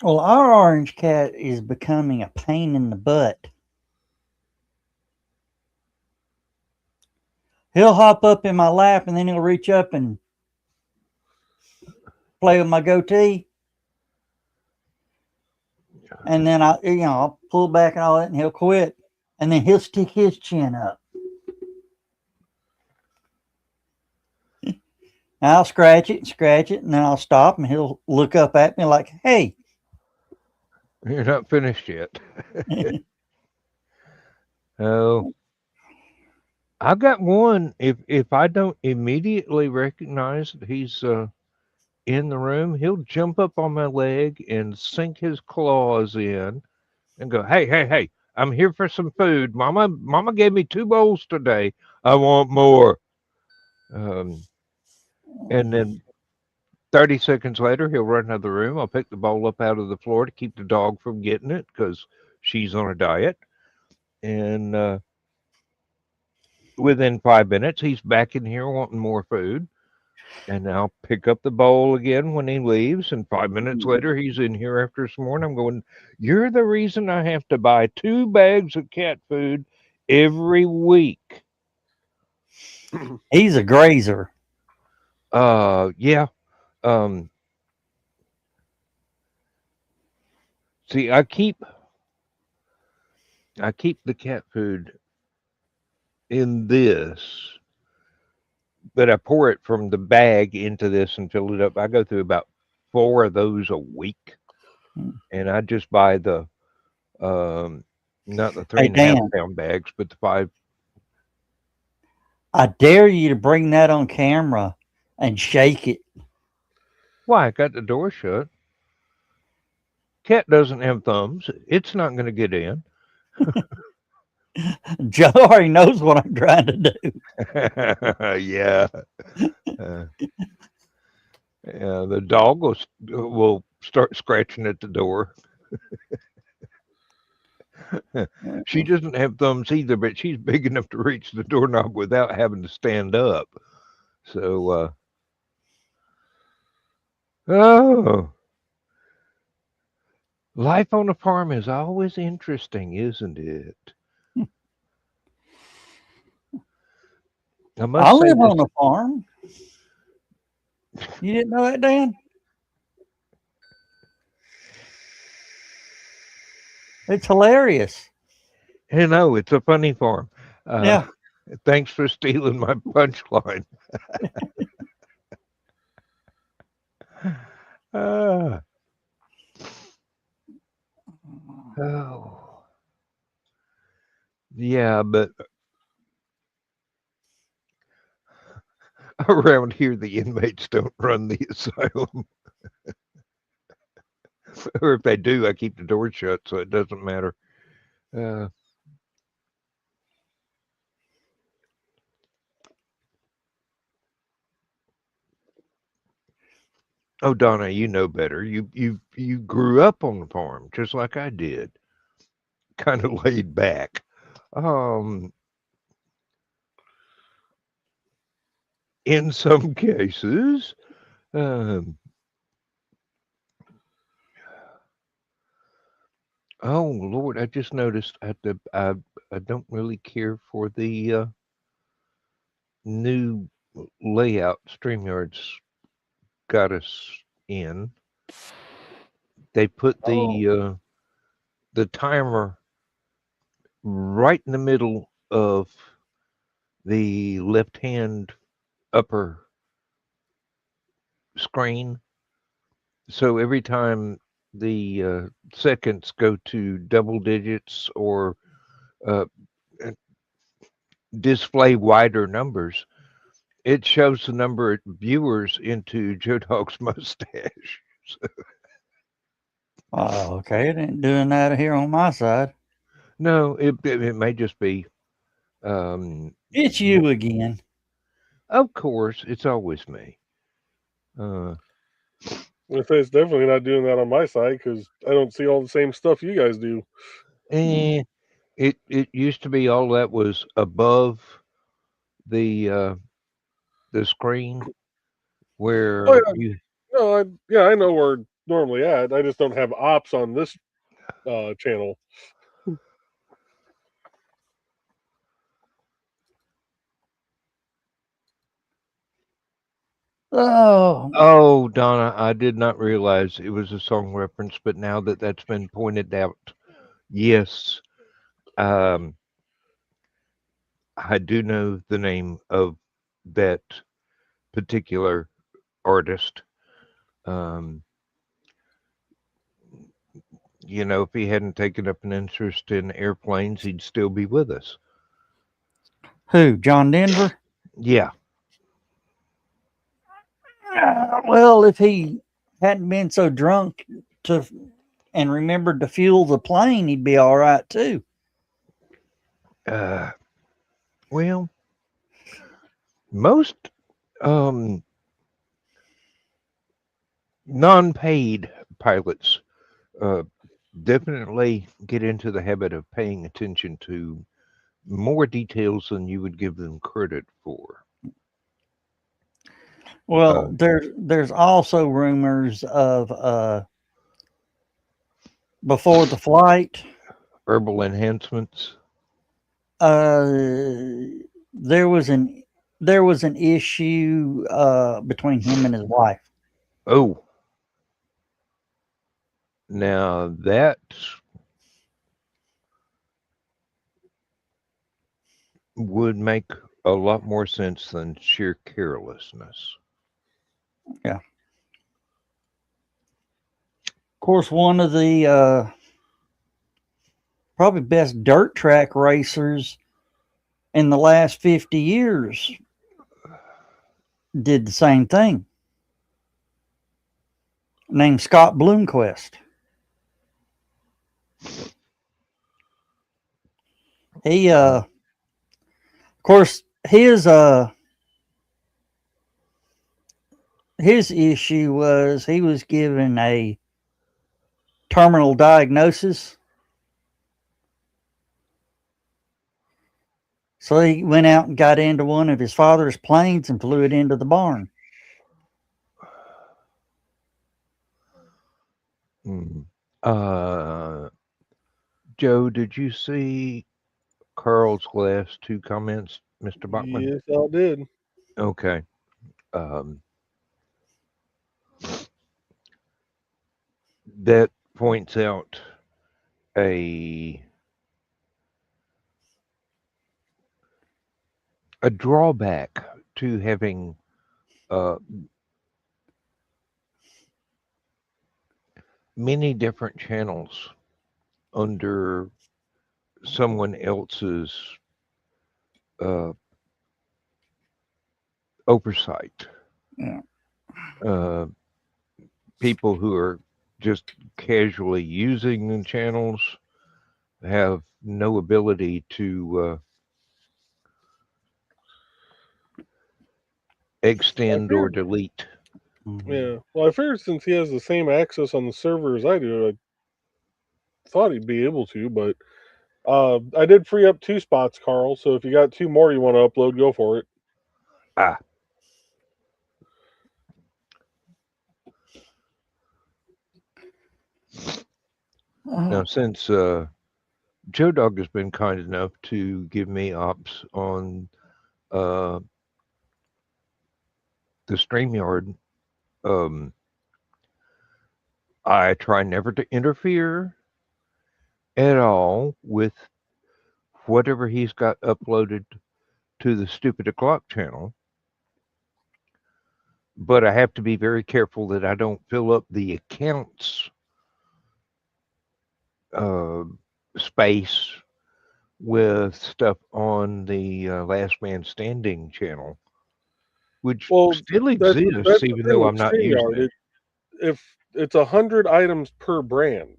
Speaker 2: well, our orange cat is becoming a pain in the butt. He'll hop up in my lap and then he'll reach up and play with my goatee. And then I'll pull back and all that and he'll quit. And then he'll stick his chin up. I'll scratch it, and then I'll stop and he'll look up at me like, "Hey."
Speaker 4: you're not finished yet. Oh, I've got one. If I don't immediately recognize that he's in the room, he'll jump up on my leg and sink his claws in and go, "Hey, hey, hey! I'm here for some food. Mama gave me 2 bowls today. I want more." Um, and then 30 seconds later, he'll run out of the room. I'll pick the bowl up out of the floor to keep the dog from getting it because she's on a diet. And within 5 minutes, he's back in here wanting more food. And I'll pick up the bowl again when he leaves. And 5 minutes later, he's in here after some more. And I'm going, "You're the reason I have to buy 2 bags of cat food every week."
Speaker 2: He's a grazer.
Speaker 4: Yeah. Um, See, I keep the cat food in this, but I pour it from the bag into this and fill it up. I go through about 4 of those a week, and I just buy the not the three
Speaker 2: Hey,
Speaker 4: and a half
Speaker 2: Dan,
Speaker 4: pound bags, but the 5.
Speaker 2: I dare you to bring that on camera and shake it.
Speaker 4: Why? I got the door shut. Cat doesn't have thumbs. It's not going to get in.
Speaker 2: Joe already knows what I'm trying to do.
Speaker 4: Yeah. Uh, yeah. The dog will start scratching at the door. She doesn't have thumbs either, but she's big enough to reach the doorknob without having to stand up. So, oh, Life on a farm is always interesting, isn't it? I
Speaker 2: I
Speaker 4: must say
Speaker 2: live
Speaker 4: this.
Speaker 2: on a farm. You didn't know that, Dan? It's hilarious.
Speaker 4: You know, it's a funny farm. Uh,
Speaker 2: Yeah.
Speaker 4: Thanks for stealing my punchline. Uh, oh, yeah, but around here, the inmates don't run the asylum. Or if they do, I keep the door shut, so it doesn't matter. Uh, oh, Donna, you know better. You grew up on the farm just like I did, kind of laid back. Um, in some cases, um, oh Lord, I just noticed I don't really care for the new layout StreamYard's got us in. They put
Speaker 2: Oh.
Speaker 4: the timer right in the middle of the left hand upper screen. So every time the seconds go to double digits or uh, uh, display wider numbers, it shows the number of viewers into Joe Dog's mustache.
Speaker 2: Oh, okay. It ain't doing that here on my side.
Speaker 4: No, it may just be. Um,
Speaker 2: It's you again.
Speaker 4: of course, it's always me. Uh,
Speaker 3: If it's definitely not doing that on my side because I don't see all the same stuff you guys do.
Speaker 4: eh, it used to be all that was above the uh, the screen
Speaker 3: Oh
Speaker 4: where
Speaker 3: yeah,
Speaker 4: you.
Speaker 3: no, yeah, I know where normally at. I just don't have ops on this channel.
Speaker 2: Oh,
Speaker 4: Oh, Donna, I did not realize it was a song reference, but now that that's been pointed out, yes, um, I do know the name of that particular artist. Um, you know, if he hadn't taken up an interest in airplanes, he'd still be with us.
Speaker 2: who? John Denver?
Speaker 4: Yeah.
Speaker 2: Well, if he hadn't been so drunk to and remembered to fuel the plane, he'd be all right too.
Speaker 4: Uh, well, most um, non-paid pilots uh, definitely get into the habit of paying attention to more details than you would give them credit for.
Speaker 2: Well,
Speaker 4: Uh,
Speaker 2: there's also rumors of before the flight,
Speaker 4: Herbal enhancements.
Speaker 2: uh, there was an there was an issue between him and his wife.
Speaker 4: Oh, now that would make a lot more sense than sheer carelessness.
Speaker 2: Yeah. Of course, one of the probably best dirt track racers in the last 50 years did the same thing. Named Scott Bloomquist. He of course his issue was he was given a terminal diagnosis. So he went out and got into one of his father's planes and flew it into the barn.
Speaker 4: Mm. Uh, Joe, did you see Carl's last two comments, Mr. Bachman?
Speaker 3: Yes, I did.
Speaker 4: Okay. Um, that points out a drawback to having many different channels under someone else's uh, oversight.
Speaker 2: Yeah.
Speaker 4: Uh, People who are just casually using the channels have no ability to extend or delete.
Speaker 3: Yeah. Well, I figured since he has the same access on the server as I do, I thought he'd be able to, but I did free up 2 spots, Carl. So if you got 2 more you want to upload, go for it.
Speaker 4: Ah. Now, since Joe Dog has been kind enough to give me ops on the StreamYard, I try never to interfere at all with whatever he's got uploaded to the Stupid O'Clock channel. But I have to be very careful that I don't fill up the accounts space with stuff on the Last Man Standing channel, which
Speaker 3: Well,
Speaker 4: still
Speaker 3: that's
Speaker 4: exists,
Speaker 3: the
Speaker 4: even
Speaker 3: thing
Speaker 4: though
Speaker 3: with
Speaker 4: I'm not using
Speaker 3: StreamYard.
Speaker 4: it.
Speaker 3: If it's 100 items per brand,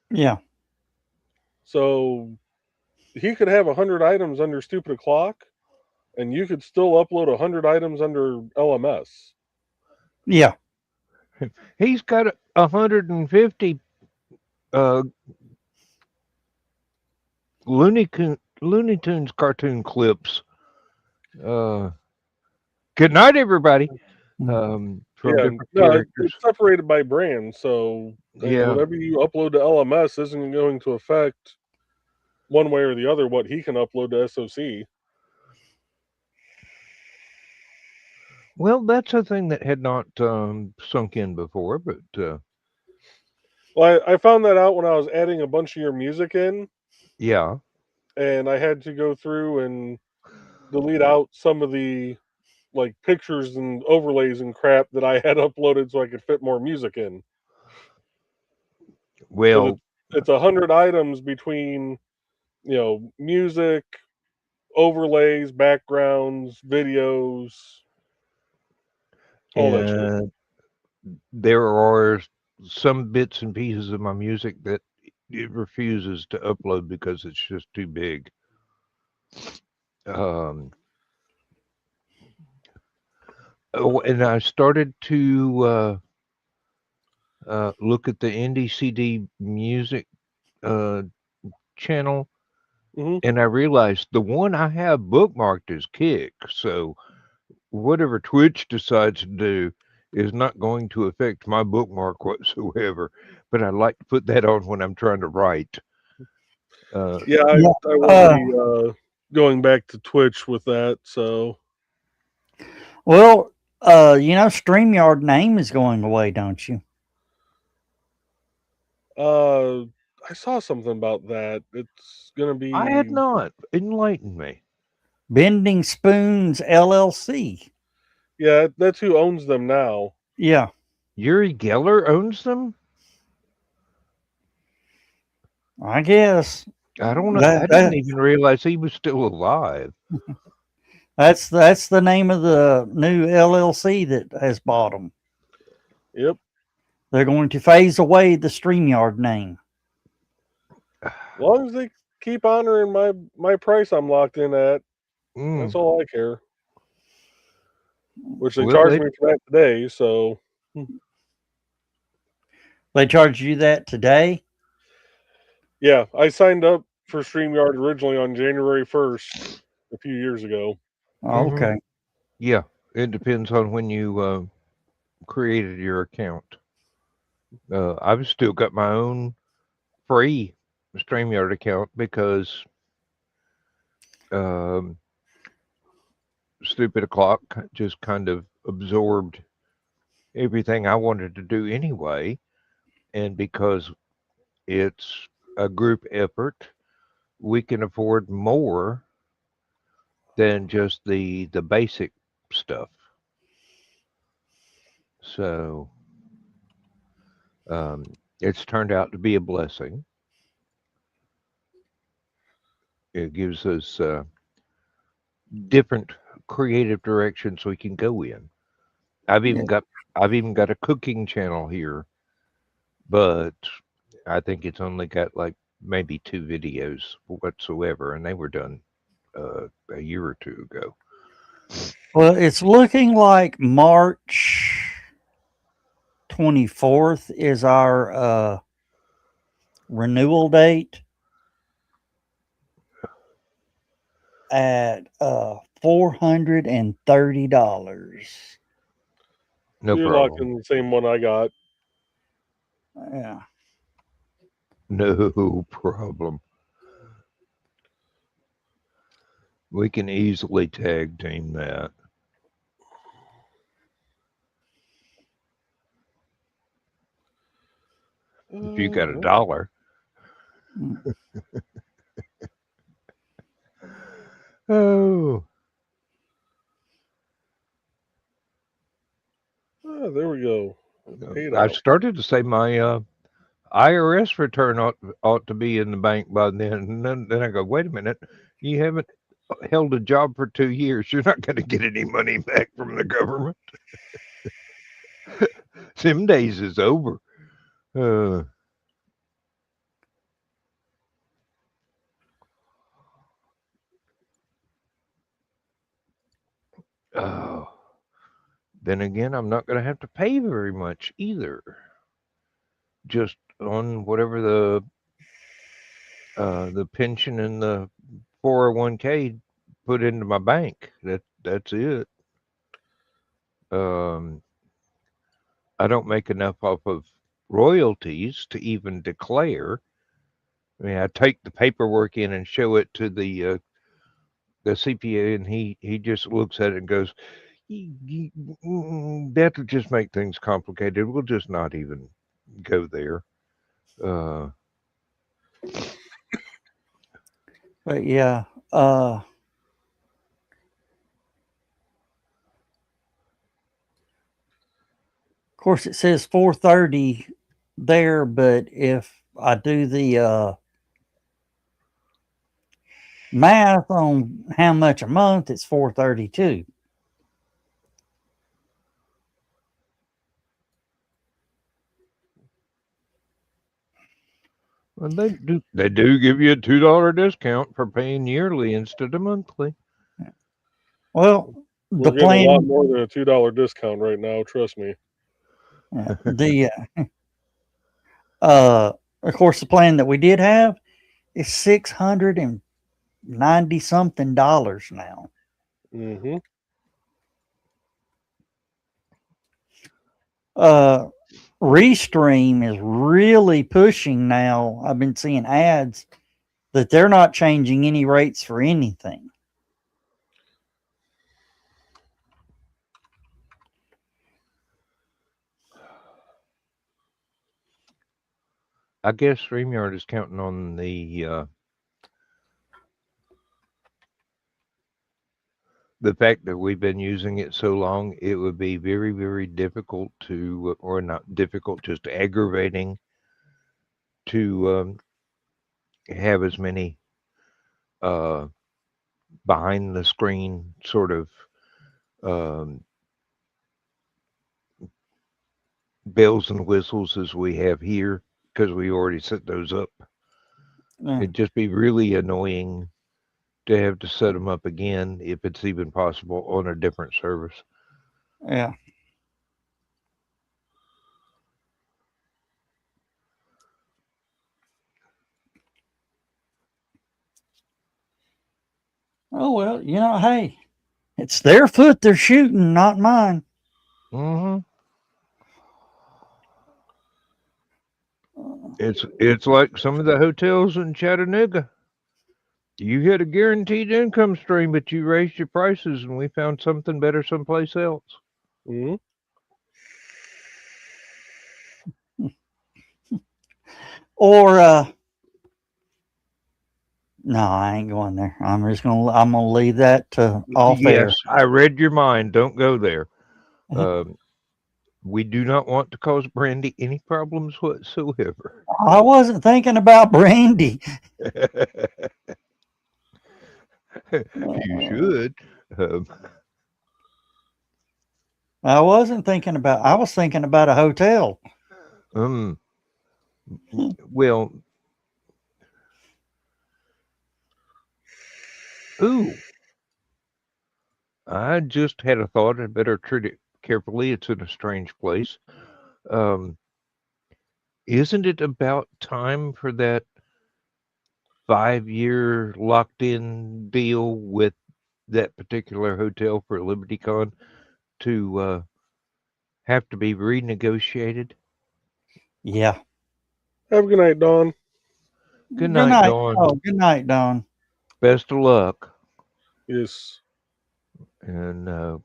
Speaker 2: Yeah.
Speaker 3: so he could have 100 items under Stupid O'Clock, and you could still upload 100 items under LMS.
Speaker 2: Yeah.
Speaker 4: He's got 150 Looney Tunes cartoon clips. Good night, everybody. From
Speaker 3: Yeah,
Speaker 4: different
Speaker 3: no,
Speaker 4: characters.
Speaker 3: it's separated by brand, so
Speaker 4: Yeah.
Speaker 3: whatever you upload to LMS isn't going to affect one way or the other what he can upload to SOC.
Speaker 4: Well, that's a thing that had not sunk in before, but
Speaker 3: Well, I found that out when I was adding a bunch of your music in,
Speaker 4: yeah.
Speaker 3: and I had to go through and delete out some of the like pictures and overlays and crap that I had uploaded so I could fit more music in.
Speaker 4: Well,
Speaker 3: It's 100 items between music, overlays, backgrounds, videos, all that shit.
Speaker 4: and there are some bits and pieces of my music that it refuses to upload because it's just too big. And I started to look at the Indie CD music channel, and I realized the one I have bookmarked is Kick. So whatever Twitch decides to do is not going to affect my bookmark whatsoever. But I like to put that on when I'm trying to write.
Speaker 3: Yeah, I will be going back to Twitch with that. So,
Speaker 2: well, StreamYard name is going away, don't you?
Speaker 3: I saw something about that. It's gonna be.
Speaker 4: I had not. Enlighten me.
Speaker 2: Bending Spoons LLC.
Speaker 3: Yeah, that's who owns them now.
Speaker 2: Yeah.
Speaker 4: Yuri Geller owns them?
Speaker 2: I guess.
Speaker 4: I don't know. I didn't even realize he was still alive.
Speaker 2: That's the name of the new LLC that has bought them.
Speaker 3: Yep.
Speaker 2: They're going to phase away the StreamYard name.
Speaker 3: As long as they keep honoring my price I'm locked in at, that's all I care. Which they charged me for that today, so.
Speaker 2: They charged you that today?
Speaker 3: Yeah, I signed up for StreamYard originally on January 1st a few years ago.
Speaker 2: Oh, okay.
Speaker 4: Yeah, it depends on when you created your account. I've still got my own free StreamYard account because um, Stupid O'Clock just kind of absorbed everything I wanted to do anyway. And because it's a group effort, we can afford more than just the basic stuff. So it's turned out to be a blessing. It gives us different creative directions we can go in. I've
Speaker 2: Yeah.
Speaker 4: even got I've even got a cooking channel here, but I think it's only got like maybe 2 videos whatsoever, and they were done a year or two ago.
Speaker 2: Well, it's looking like March 24th is our renewal date at $430.
Speaker 4: No
Speaker 3: You're locked
Speaker 4: problem.
Speaker 3: in the same one I got.
Speaker 2: Yeah.
Speaker 4: No problem. We can easily tag team that. If you got $1.
Speaker 2: Mm.
Speaker 4: Oh,
Speaker 3: There we go. Paid
Speaker 4: I
Speaker 3: out.
Speaker 4: started to say my IRS return ought to be in the bank by then. And then I go, wait a minute, you haven't held a job for 2 years. You're not going to get any money back from the government. Them days is over. Uh, oh. Then again, I'm not going to have to pay very much either. Just on whatever the pension and the 401k put into my bank. That's it. Um, I don't make enough off of royalties to even declare. I mean, I take the paperwork in and show it to the CPA, and he just looks at it and goes, "That'll just make things complicated. We'll just not even go there." Uh,
Speaker 2: But yeah, of course it says 430 there, but if I do the math on how much a month, it's 432.
Speaker 4: and they do give you a $2 discount for paying yearly instead of monthly.
Speaker 2: Well, the
Speaker 3: We're getting a lot
Speaker 2: plan,
Speaker 3: more than a $2 discount right now. Trust me.
Speaker 2: the of course the plan that we did have is $690 something now.
Speaker 3: Mm-hmm.
Speaker 2: Restream is really pushing now. I've been seeing ads that they're not changing any rates for anything.
Speaker 4: I guess StreamYard is counting on the fact that we've been using it so long. It would be very, very difficult to, or not difficult, just aggravating to have as many uh, behind the screen sort of um, bells and whistles as we have here because we already set those up.
Speaker 2: Yeah.
Speaker 4: It'd just be really annoying to have to set them up again if it's even possible on a different service.
Speaker 2: Yeah. Oh well, hey, it's their foot they're shooting, not mine.
Speaker 4: Mm-hmm. It's like some of the hotels in Chattanooga. You had a guaranteed income stream, but you raised your prices, and we found something better someplace else.
Speaker 3: Hmm.
Speaker 2: Or no, I ain't going there. I'm gonna leave that to off air.
Speaker 4: Yes, I read your mind. Don't go there. We do not want to cause Brandy any problems whatsoever.
Speaker 2: I wasn't thinking about Brandy.
Speaker 4: You should. Um,
Speaker 2: I wasn't thinking about. I was thinking about a hotel.
Speaker 4: um, well, ooh, I just had a thought. I better treat it carefully. It's in a strange place. Um, isn't it about time for that 5-year locked in deal with that particular hotel for LibertyCon to have to be renegotiated?
Speaker 2: Yeah.
Speaker 3: Have a good night, Dawn.
Speaker 4: Good night, Dawn.
Speaker 2: Oh, good night, Dawn.
Speaker 4: Best of luck.
Speaker 3: Yes.
Speaker 4: And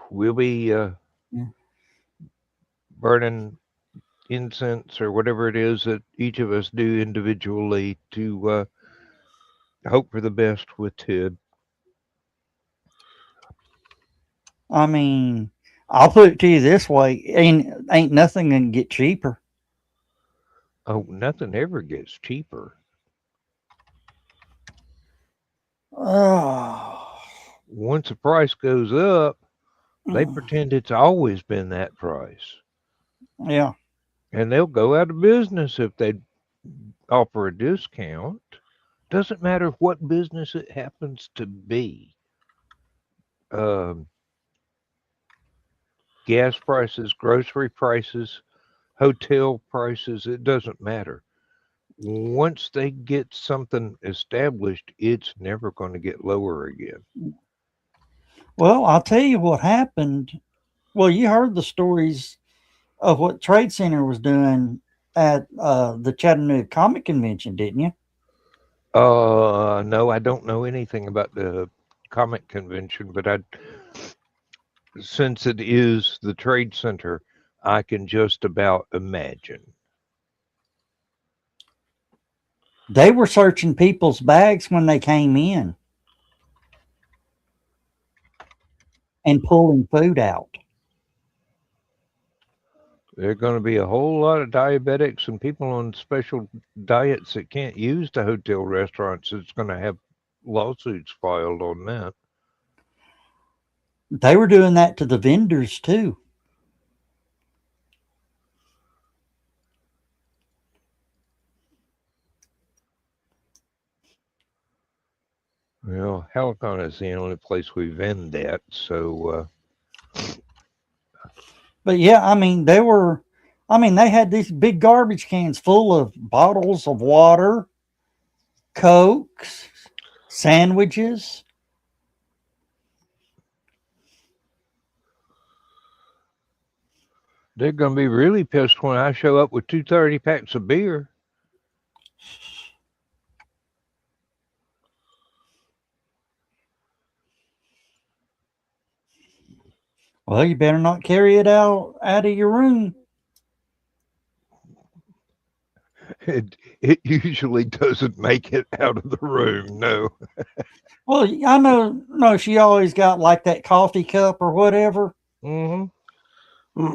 Speaker 4: we'll be burning incense or whatever it is that each of us do individually to hope for the best with Ted.
Speaker 2: I mean, I'll put it to you this way: ain't nothing gonna get cheaper.
Speaker 4: Oh, nothing ever gets cheaper.
Speaker 2: Oh,
Speaker 4: Once the price goes up, they pretend it's always been that price.
Speaker 2: yeah.
Speaker 4: And they'll go out of business if they offer a discount. Doesn't matter what business it happens to be. Gas prices, grocery prices, hotel prices, it doesn't matter. Once they get something established, it's never going to get lower again.
Speaker 2: Well, I'll tell you what happened. Well, you heard the stories of what Trade Center was doing at the Chattanooga Comic Convention, didn't you?
Speaker 4: No, I don't know anything about the comic convention, but since it is the Trade Center, I can just about imagine.
Speaker 2: They were searching people's bags when they came in and pulling food out.
Speaker 4: There are going to be a whole lot of diabetics and people on special diets that can't use the hotel restaurants. It's going to have lawsuits filed on that.
Speaker 2: They were doing that to the vendors too.
Speaker 4: Well, Helicon is the only place we vend that, so
Speaker 2: But yeah, I mean, they had these big garbage cans full of bottles of water, Cokes, sandwiches.
Speaker 4: they're going to be really pissed when I show up with 230 packs of beer.
Speaker 2: Well, you better not carry it out of your room.
Speaker 4: It usually doesn't make it out of the room, no.
Speaker 2: Well, I know. No, she always got like that coffee cup or whatever.
Speaker 4: Mm-hmm.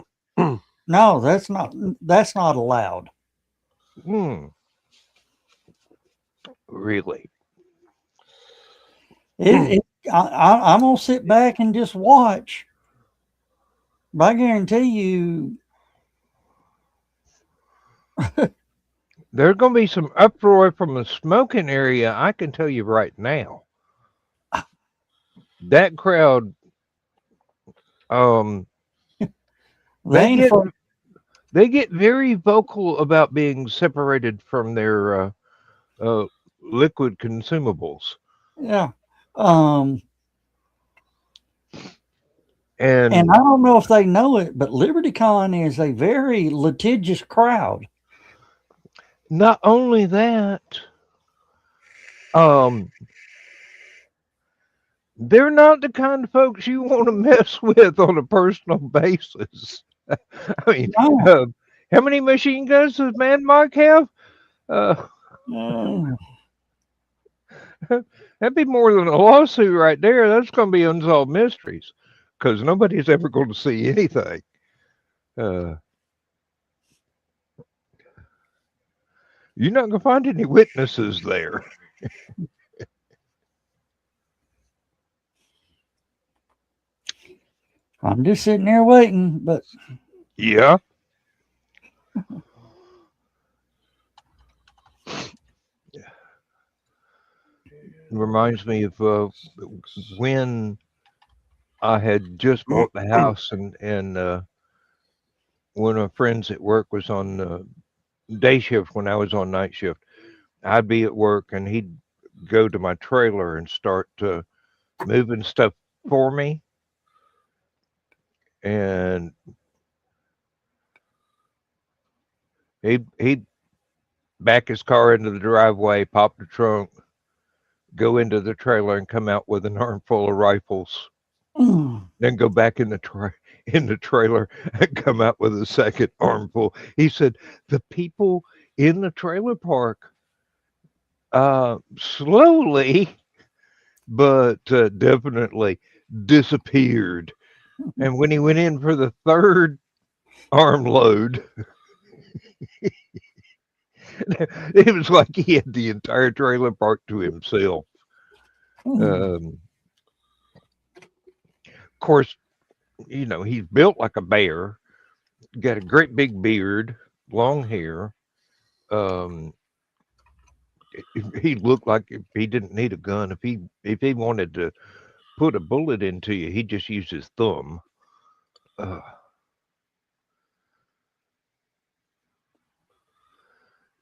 Speaker 2: No, that's not allowed.
Speaker 4: Really?
Speaker 2: I'm gonna sit back and just watch. But I guarantee you,
Speaker 4: There's going to be some uproar from the smoking area, I can tell you right now. That crowd, they get very vocal about being separated from their liquid consumables.
Speaker 2: yeah. And
Speaker 4: And
Speaker 2: I don't know if they know it, but LibertyCon is a very litigious crowd.
Speaker 4: not only that, um, they're not the kind of folks you want to mess with on a personal basis. I mean,
Speaker 2: No.
Speaker 4: uh, how many machine guns does Mad Mike have? Uh,
Speaker 2: Mm.
Speaker 4: that'd be more than a lawsuit right there. That's going to be unsolved mysteries because nobody's ever going to see anything. Uh, you're not going to find any witnesses there.
Speaker 2: I'm just sitting there waiting, but
Speaker 4: Yeah. Reminds me of when I had just bought the house, and one of my friends at work was on day shift when I was on night shift. I'd be at work, and he'd go to my trailer and start moving stuff for me, and he'd back his car into the driveway, pop the trunk, go into the trailer, and come out with an armful of rifles. Then go back in the trailer and come out with a second armful. He said the people in the trailer park slowly but definitely disappeared. And when he went in for the third armload, it was like he had the entire trailer park to himself. Of course, he's built like a bear, got a great big beard, long hair. Um, he looked like if he didn't need a gun. If he wanted to put a bullet into you, he'd just use his thumb. Uh,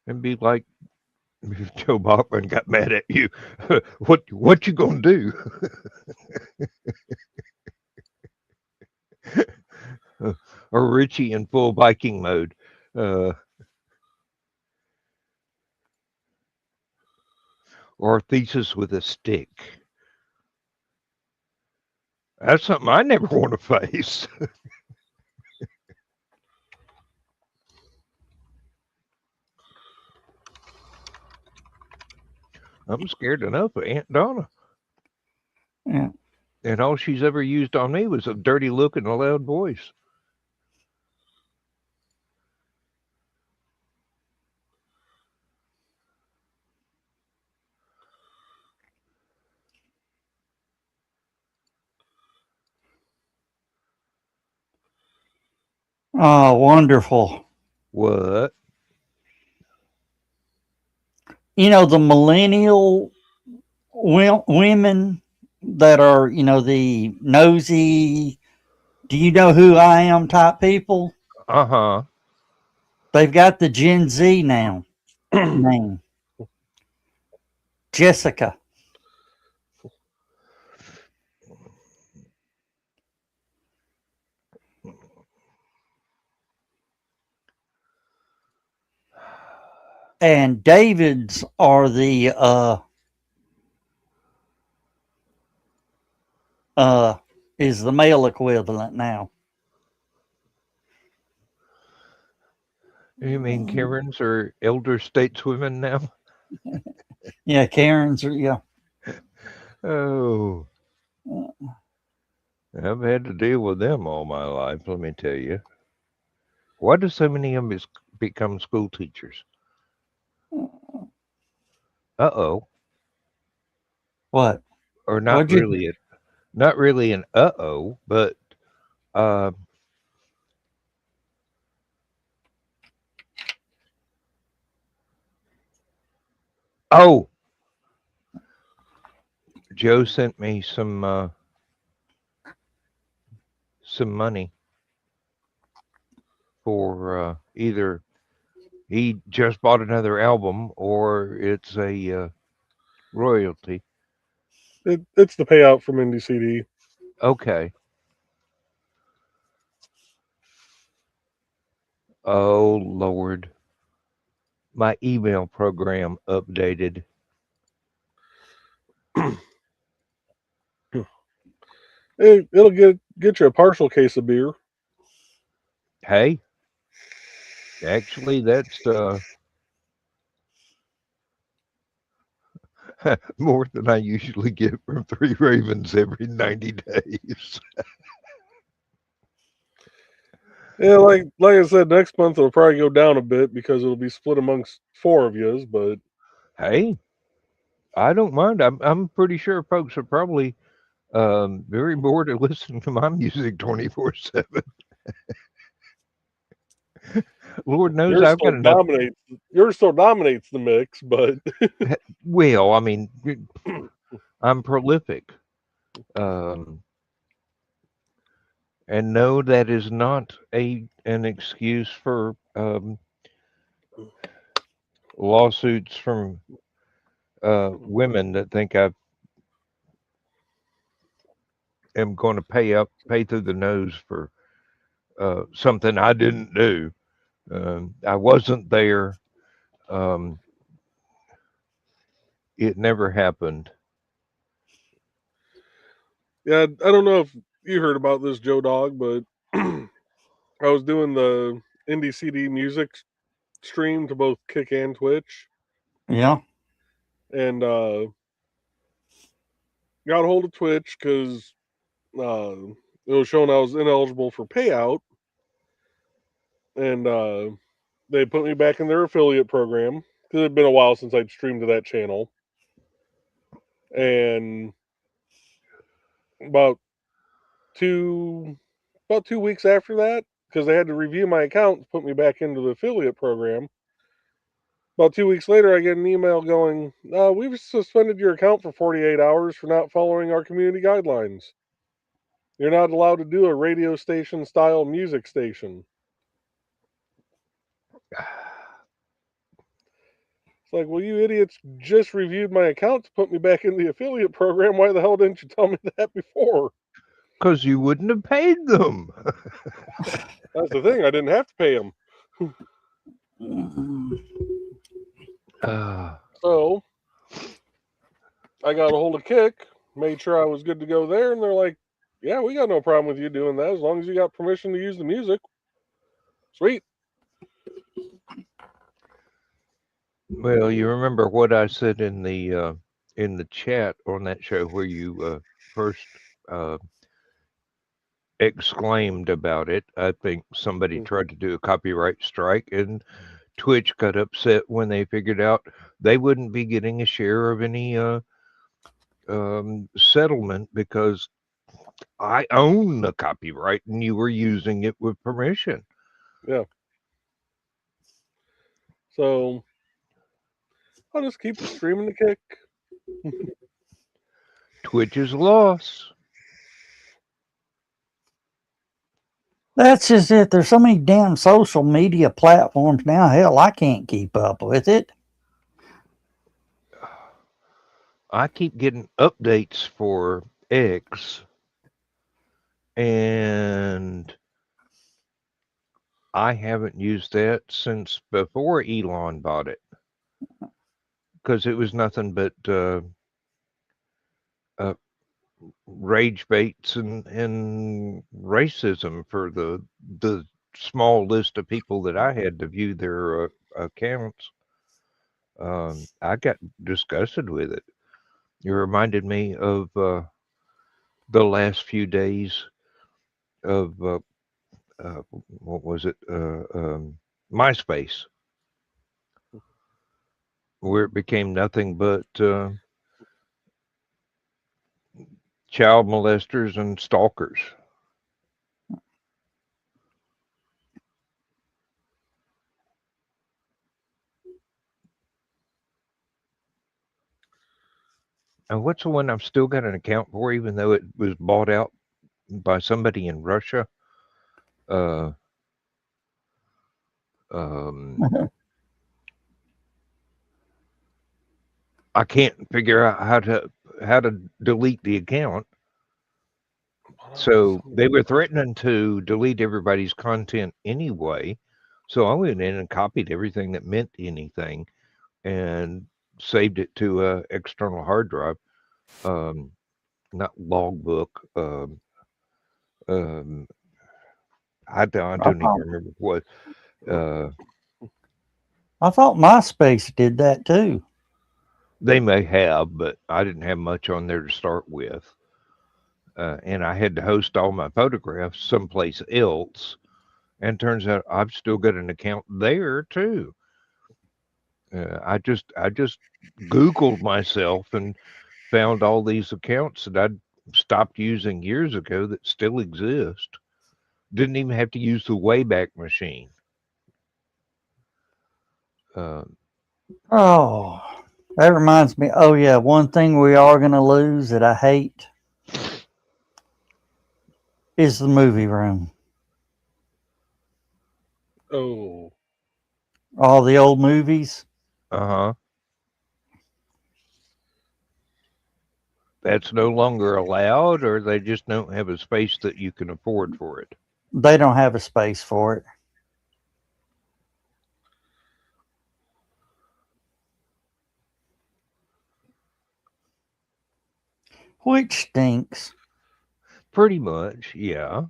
Speaker 4: and be like if Joe Bachman got mad at you, what you gonna do? Or Richie in full Viking mode. Uh, or Thesis with a stick. That's something I never want to face. I'm scared enough of Aunt Donna.
Speaker 2: yeah.
Speaker 4: And all she's ever used on me was a dirty look and a loud voice.
Speaker 2: Oh, wonderful.
Speaker 4: What?
Speaker 2: The millennial women that are, the nosy, do you know who I am type people?
Speaker 4: Uh-huh.
Speaker 2: They've got the Gen Z now name. Jessica. And David's are the is the male equivalent now.
Speaker 4: You mean Karens are elder stateswomen now?
Speaker 2: Yeah, Karen's are, yeah.
Speaker 4: Oh, I've had to deal with them all my life, let me tell you. Why do so many of them become school teachers? Uh-oh.
Speaker 2: What?
Speaker 4: Or
Speaker 2: What'd you
Speaker 4: not really an uh-oh, but uh, oh, Joe sent me some money for either he just bought another album or it's a royalty.
Speaker 3: It's the payout from Indie CD.
Speaker 4: Okay. Oh Lord, my email program updated.
Speaker 3: It'll get you a partial case of beer.
Speaker 4: Hey, actually, that's more than I usually get from Three Ravens every 90 days.
Speaker 3: Yeah, like I said, next month it'll probably go down a bit because it'll be split amongst 4 of yous. But
Speaker 4: Hey, I don't mind. I'm pretty sure folks are probably very bored of listening to my music 24/7. Lord knows
Speaker 3: yours
Speaker 4: I've got
Speaker 3: still
Speaker 4: enough.
Speaker 3: dominates. Yours still dominates the mix, but
Speaker 4: Well, I mean, I'm prolific. And no, that is not an excuse for lawsuits from women that think I am going to pay through the nose for something I didn't do. I wasn't there. Um, it never happened.
Speaker 3: yeah, I don't know if you heard about this, Joe Dog, but I was doing the indie CD music stream to both Kick and Twitch,
Speaker 2: Yeah.
Speaker 3: and got a hold of Twitch because it was showing I was ineligible for payout, and they put me back in their affiliate program because it had been a while since I'd streamed to that channel, and about 2 weeks after that, because they had to review my account to put me back into the affiliate program. About 2 weeks later, I get an email going, we've suspended your account for 48 hours for not following our community guidelines. You're not allowed to do a radio station style music station. It's like, well, you idiots just reviewed my account to put me back in the affiliate program. Why the hell didn't you tell me that before?
Speaker 4: Because you wouldn't have paid them.
Speaker 3: That's the thing. I didn't have to pay them. So I got a hold of Kick, made sure I was good to go there, and they're like, yeah, we got no problem with you doing that as long as you got permission to use the music. Sweet.
Speaker 4: Well, you remember what I said in the chat on that show where you first exclaimed about it. I think somebody tried to do a copyright strike, and Twitch got upset when they figured out they wouldn't be getting a share of any settlement because I own the copyright and you were using it with permission.
Speaker 3: Yeah. So I'll just keep streaming the Kick.
Speaker 4: Twitch's loss.
Speaker 2: That's just it. There's so many damn social media platforms now. Hell, I can't keep up with it.
Speaker 4: I keep getting updates for X, and I haven't used that since before Elon bought it because it was nothing but rage baits and racism for the small list of people that I had to view their accounts. I got disgusted with it. You reminded me of the last few days of what was it? MySpace, where it became nothing but child molesters and stalkers. And what's the one I've still got an account for, even though it was bought out by somebody in Russia? I can't figure out how to delete the account. So they were threatening to delete everybody's content anyway. So I went in and copied everything that meant anything and saved it to a external hard drive. Um, Not logbook. Um, I
Speaker 2: I
Speaker 4: don't even
Speaker 2: thought,
Speaker 4: remember what. Uh,
Speaker 2: I thought MySpace did that too.
Speaker 4: they may have, but I didn't have much on there to start with. And I had to host all my photographs someplace else. And turns out I've still got an account there too. I just Googled myself and found all these accounts that I'd stopped using years ago that still exist. Didn't even have to use the Wayback Machine. Uh,
Speaker 2: Oh, that reminds me. Oh yeah, one thing we are going to lose that I hate is the movie room.
Speaker 3: Oh,
Speaker 2: All the old movies.
Speaker 4: huh. That's no longer allowed, or they just don't have a space that you can afford for it.
Speaker 2: They don't have a space for it. Which stinks.
Speaker 4: Pretty much, yeah.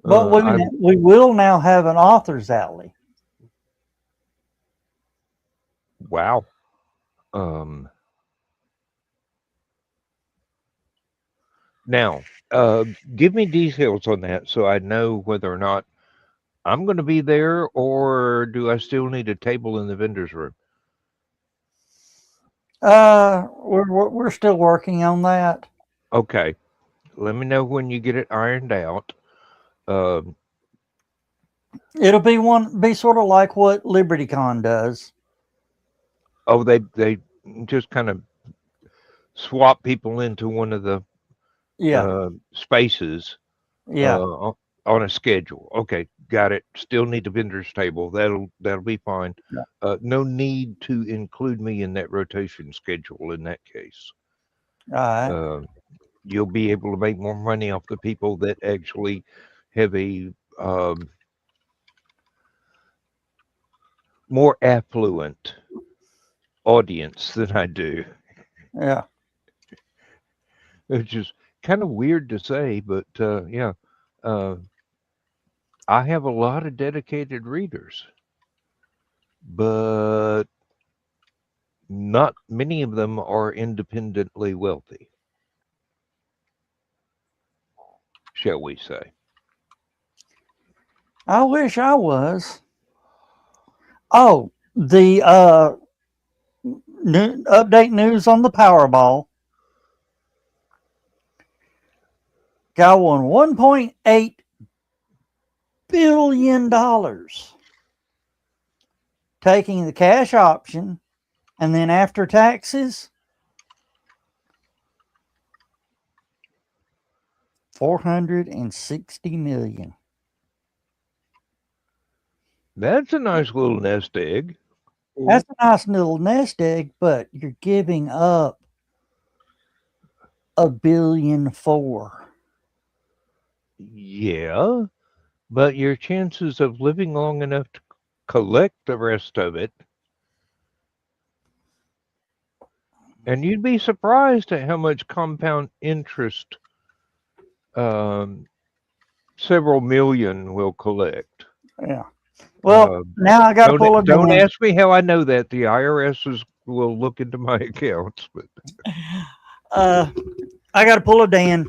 Speaker 2: But
Speaker 4: I
Speaker 2: we will now have an author's alley.
Speaker 4: Wow. Um, Now, give me details on that so I know whether or not I'm going to be there, or do I still need a table in the vendor's room?
Speaker 2: We're still working on that.
Speaker 4: Okay, let me know when you get it ironed out. Um,
Speaker 2: It'll be sort of like what LibertyCon does.
Speaker 4: oh, they just kind of swap people into one of the
Speaker 2: Yeah,
Speaker 4: spaces
Speaker 2: yeah.
Speaker 4: uh, on a schedule. Okay, got it. Still need the vendor's table. That'll be fine.
Speaker 2: Yeah.
Speaker 4: No need to include me in that rotation schedule in that case.
Speaker 2: All right.
Speaker 4: Uh, you'll be able to make more money off the people that actually have a more affluent audience than I do.
Speaker 2: Yeah.
Speaker 4: It's just kind of weird to say, but yeah, uh, I have a lot of dedicated readers, but not many of them are independently wealthy, shall we say.
Speaker 2: I wish I was. Oh, the update news on the Powerball. Guy won $1.8 billion, taking the cash option, and then after taxes, 460 million.
Speaker 4: That's a nice little nest egg.
Speaker 2: That's a nice little nest egg, but you're giving up $1.4 billion.
Speaker 4: Yeah, but your chances of living long enough to collect the rest of it, and you'd be surprised at how much compound interest um, several million will collect.
Speaker 2: Yeah. Well, now I got to pull a
Speaker 4: Don't
Speaker 2: Dan.
Speaker 4: ask me how I know that. The will look into my accounts, but
Speaker 2: I got to pull a Dan.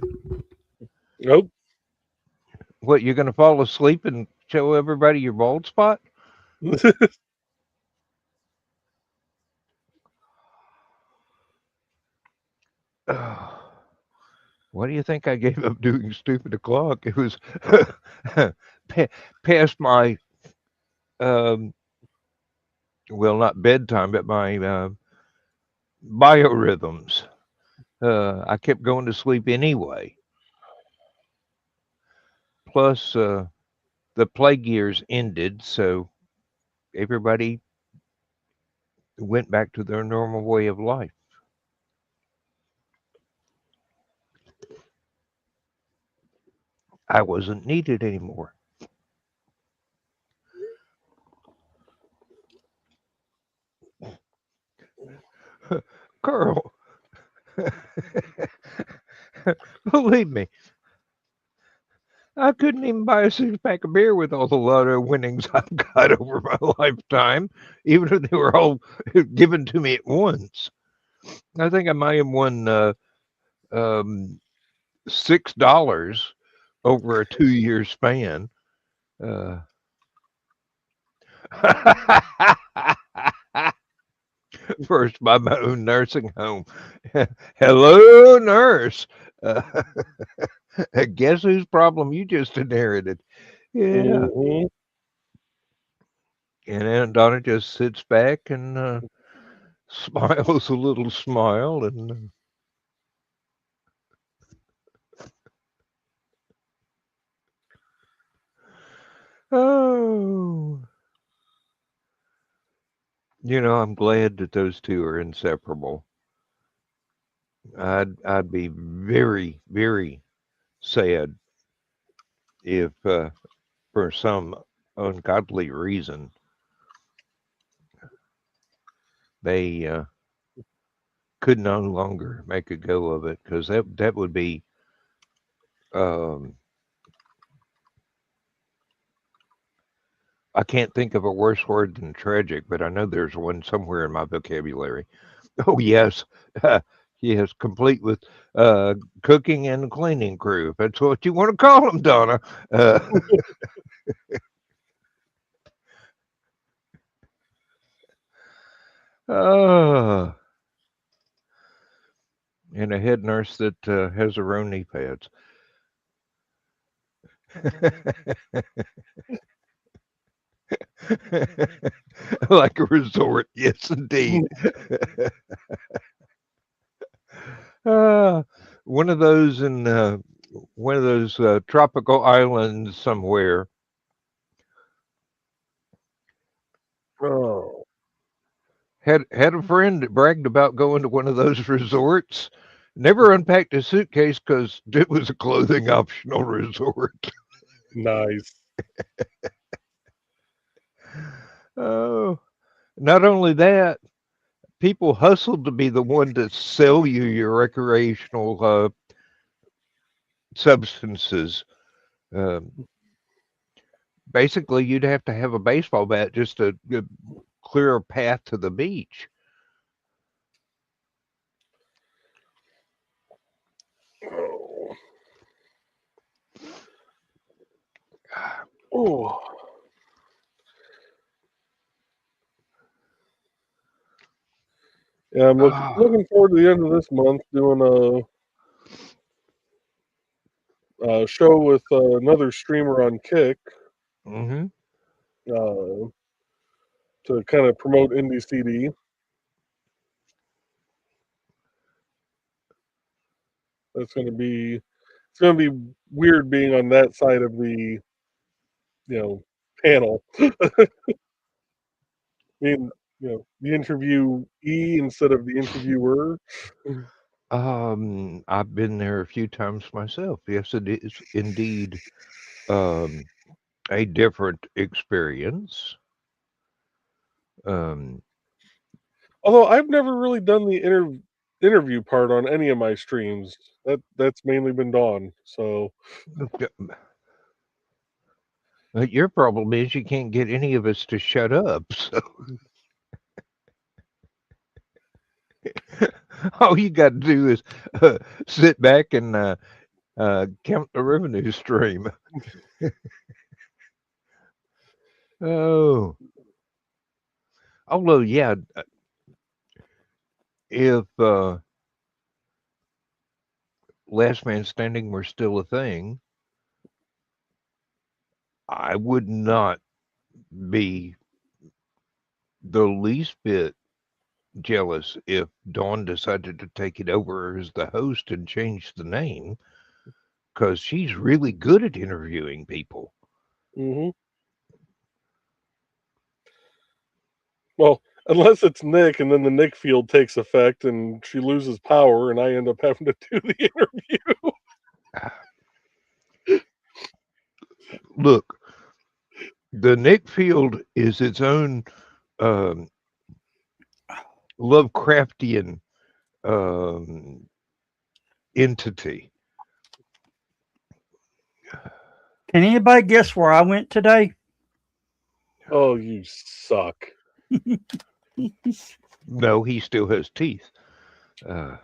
Speaker 3: nope.
Speaker 4: what, you're going to fall asleep and show everybody your bald spot? Why do you think I gave up doing stupid o'clock? It was past my well, not bedtime, but my biorhythms. I kept going to sleep anyway. Plus, the plague years ended, so everybody went back to their normal way of life. I wasn't needed anymore. Carl, believe me, I couldn't even buy a 6-pack of beer with all the lotto winnings I've got over my lifetime, even if they were all given to me at once. I think I might have won $6 over a 2-year span. First, by my own nursing home. Hello, nurse. Guess whose problem you just inherited? Yeah.
Speaker 3: Mhm.
Speaker 4: And Aunt Donna just sits back and smiles a little smile and oh, I'm glad that those two are inseparable. I'd be very, very sad if for some ungodly reason they could no longer make a go of it, because that would be um, I can't think of a worse word than tragic, but I know there's one somewhere in my vocabulary. Oh yes, yes, complete with cooking and cleaning crew. If that's what you want to call them, Donna. Uh, uh, and a head nurse that has her own knee pads. Like a resort, yes, indeed. uh, one of those in one of those tropical islands somewhere.
Speaker 3: Oh,
Speaker 4: Had a friend that bragged about going to one of those resorts. Never unpacked his suitcase because it was a clothing optional resort.
Speaker 3: nice.
Speaker 4: Oh, not only that, people hustled to be the one to sell you your recreational substances. Um, Basically, you'd have to have a baseball bat just to clear a path to the beach.
Speaker 3: Oh. Oh. Yeah, I'm
Speaker 4: Ah,
Speaker 3: looking forward to the end of this month doing a show with another streamer on Kick
Speaker 4: mm-hmm.
Speaker 3: uh, to kind of promote Indie CD. That's going to be it's going to be weird being on that side of the panel. Being the interviewee instead of the interviewer.
Speaker 4: I've been there a few times myself. Yes, it is indeed um, a different experience. Um,
Speaker 3: Although I've never really done the interview part on any of my streams. That's mainly been Dawn. So
Speaker 4: your problem is you can't get any of us to shut up. So all you got to do is sit back and count the revenue stream. Oh, although yeah, if Last Man Standing were still a thing, I would not be the least bit jealous if Dawn decided to take it over as the host and change the name, because she's really good at interviewing people.
Speaker 3: hmm well, unless it's Nick, and then the Nick field takes effect, and she loses power, and I end up having to do the interview.
Speaker 4: Look, the Nick field is its own um, Lovecraftian entity.
Speaker 2: Can anybody guess where I went today?
Speaker 3: Oh, you suck.
Speaker 4: No, he still has teeth. I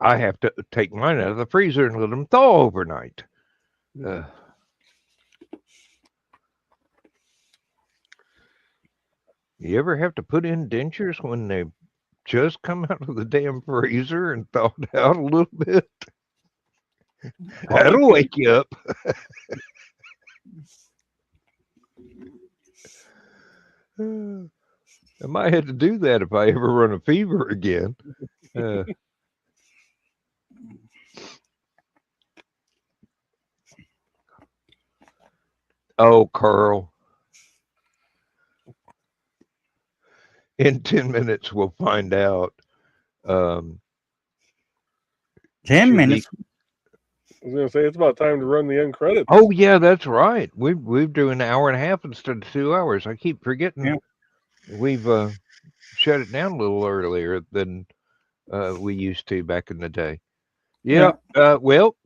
Speaker 4: have to take mine out of the freezer and let them thaw overnight. You ever have to put in dentures when they just come out of the damn freezer and thawed out a little bit? That'll wake you up. I might have to do that if I ever run a fever again. Oh, Carl. In 10 minutes, we'll find out.
Speaker 2: 10
Speaker 4: should
Speaker 2: minutes.
Speaker 3: I was gonna say it's about time to run the end credits.
Speaker 4: Oh yeah, that's right. We've doing an hour and a half instead of 2 hours. I keep forgetting.
Speaker 2: Yeah.
Speaker 4: We've shut it down a little earlier than we used to back in the day. Yeah. Well,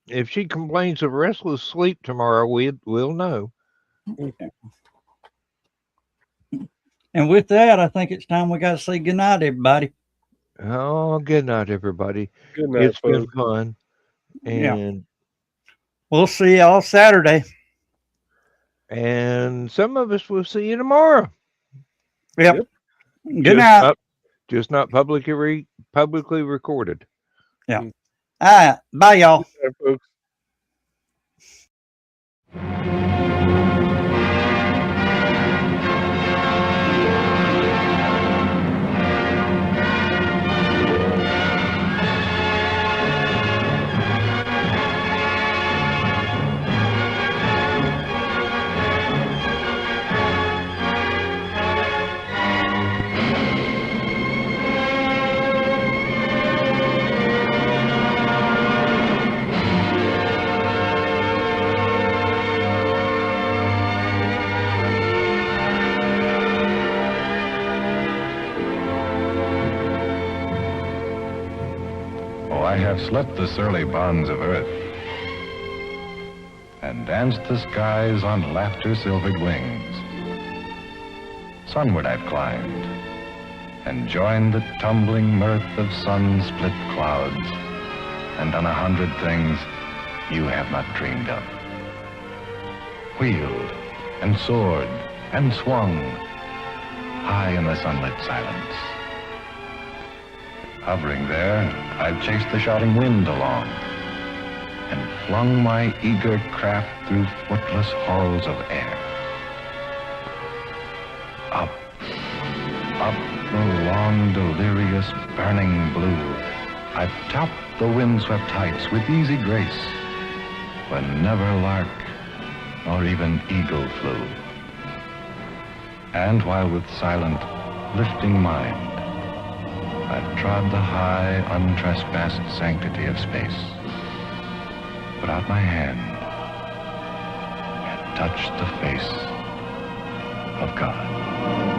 Speaker 4: if she complains of restless sleep tomorrow, we'll know.
Speaker 2: And with that, I think it's time we got to say goodnight, everybody.
Speaker 4: Oh, good night, everybody.
Speaker 3: Good night,
Speaker 4: It's been
Speaker 3: folks.
Speaker 4: fun. And
Speaker 2: We'll see y'all Saturday.
Speaker 4: and some of us will see you tomorrow.
Speaker 2: Yep. Good night.
Speaker 4: Just not publicly recorded.
Speaker 2: Yeah. All right. Bye, y'all.
Speaker 3: Good night, folks.
Speaker 5: I have slept the surly bonds of earth and danced the skies on laughter-silvered wings. Sunward I've climbed and joined the tumbling mirth of sun-split clouds and done 100 things you have not dreamed of. Wheeled and soared and swung high in the sunlit silence. Hovering there, I've chased the shouting wind along and flung my eager craft through footless halls of air. Up, up the long, delirious, burning blue, I've topped the windswept heights with easy grace, when never lark nor even eagle flew. And while with silent, lifting mind, I've trod the high, untrespassed sanctity of space, put out my hand, and touched the face of God.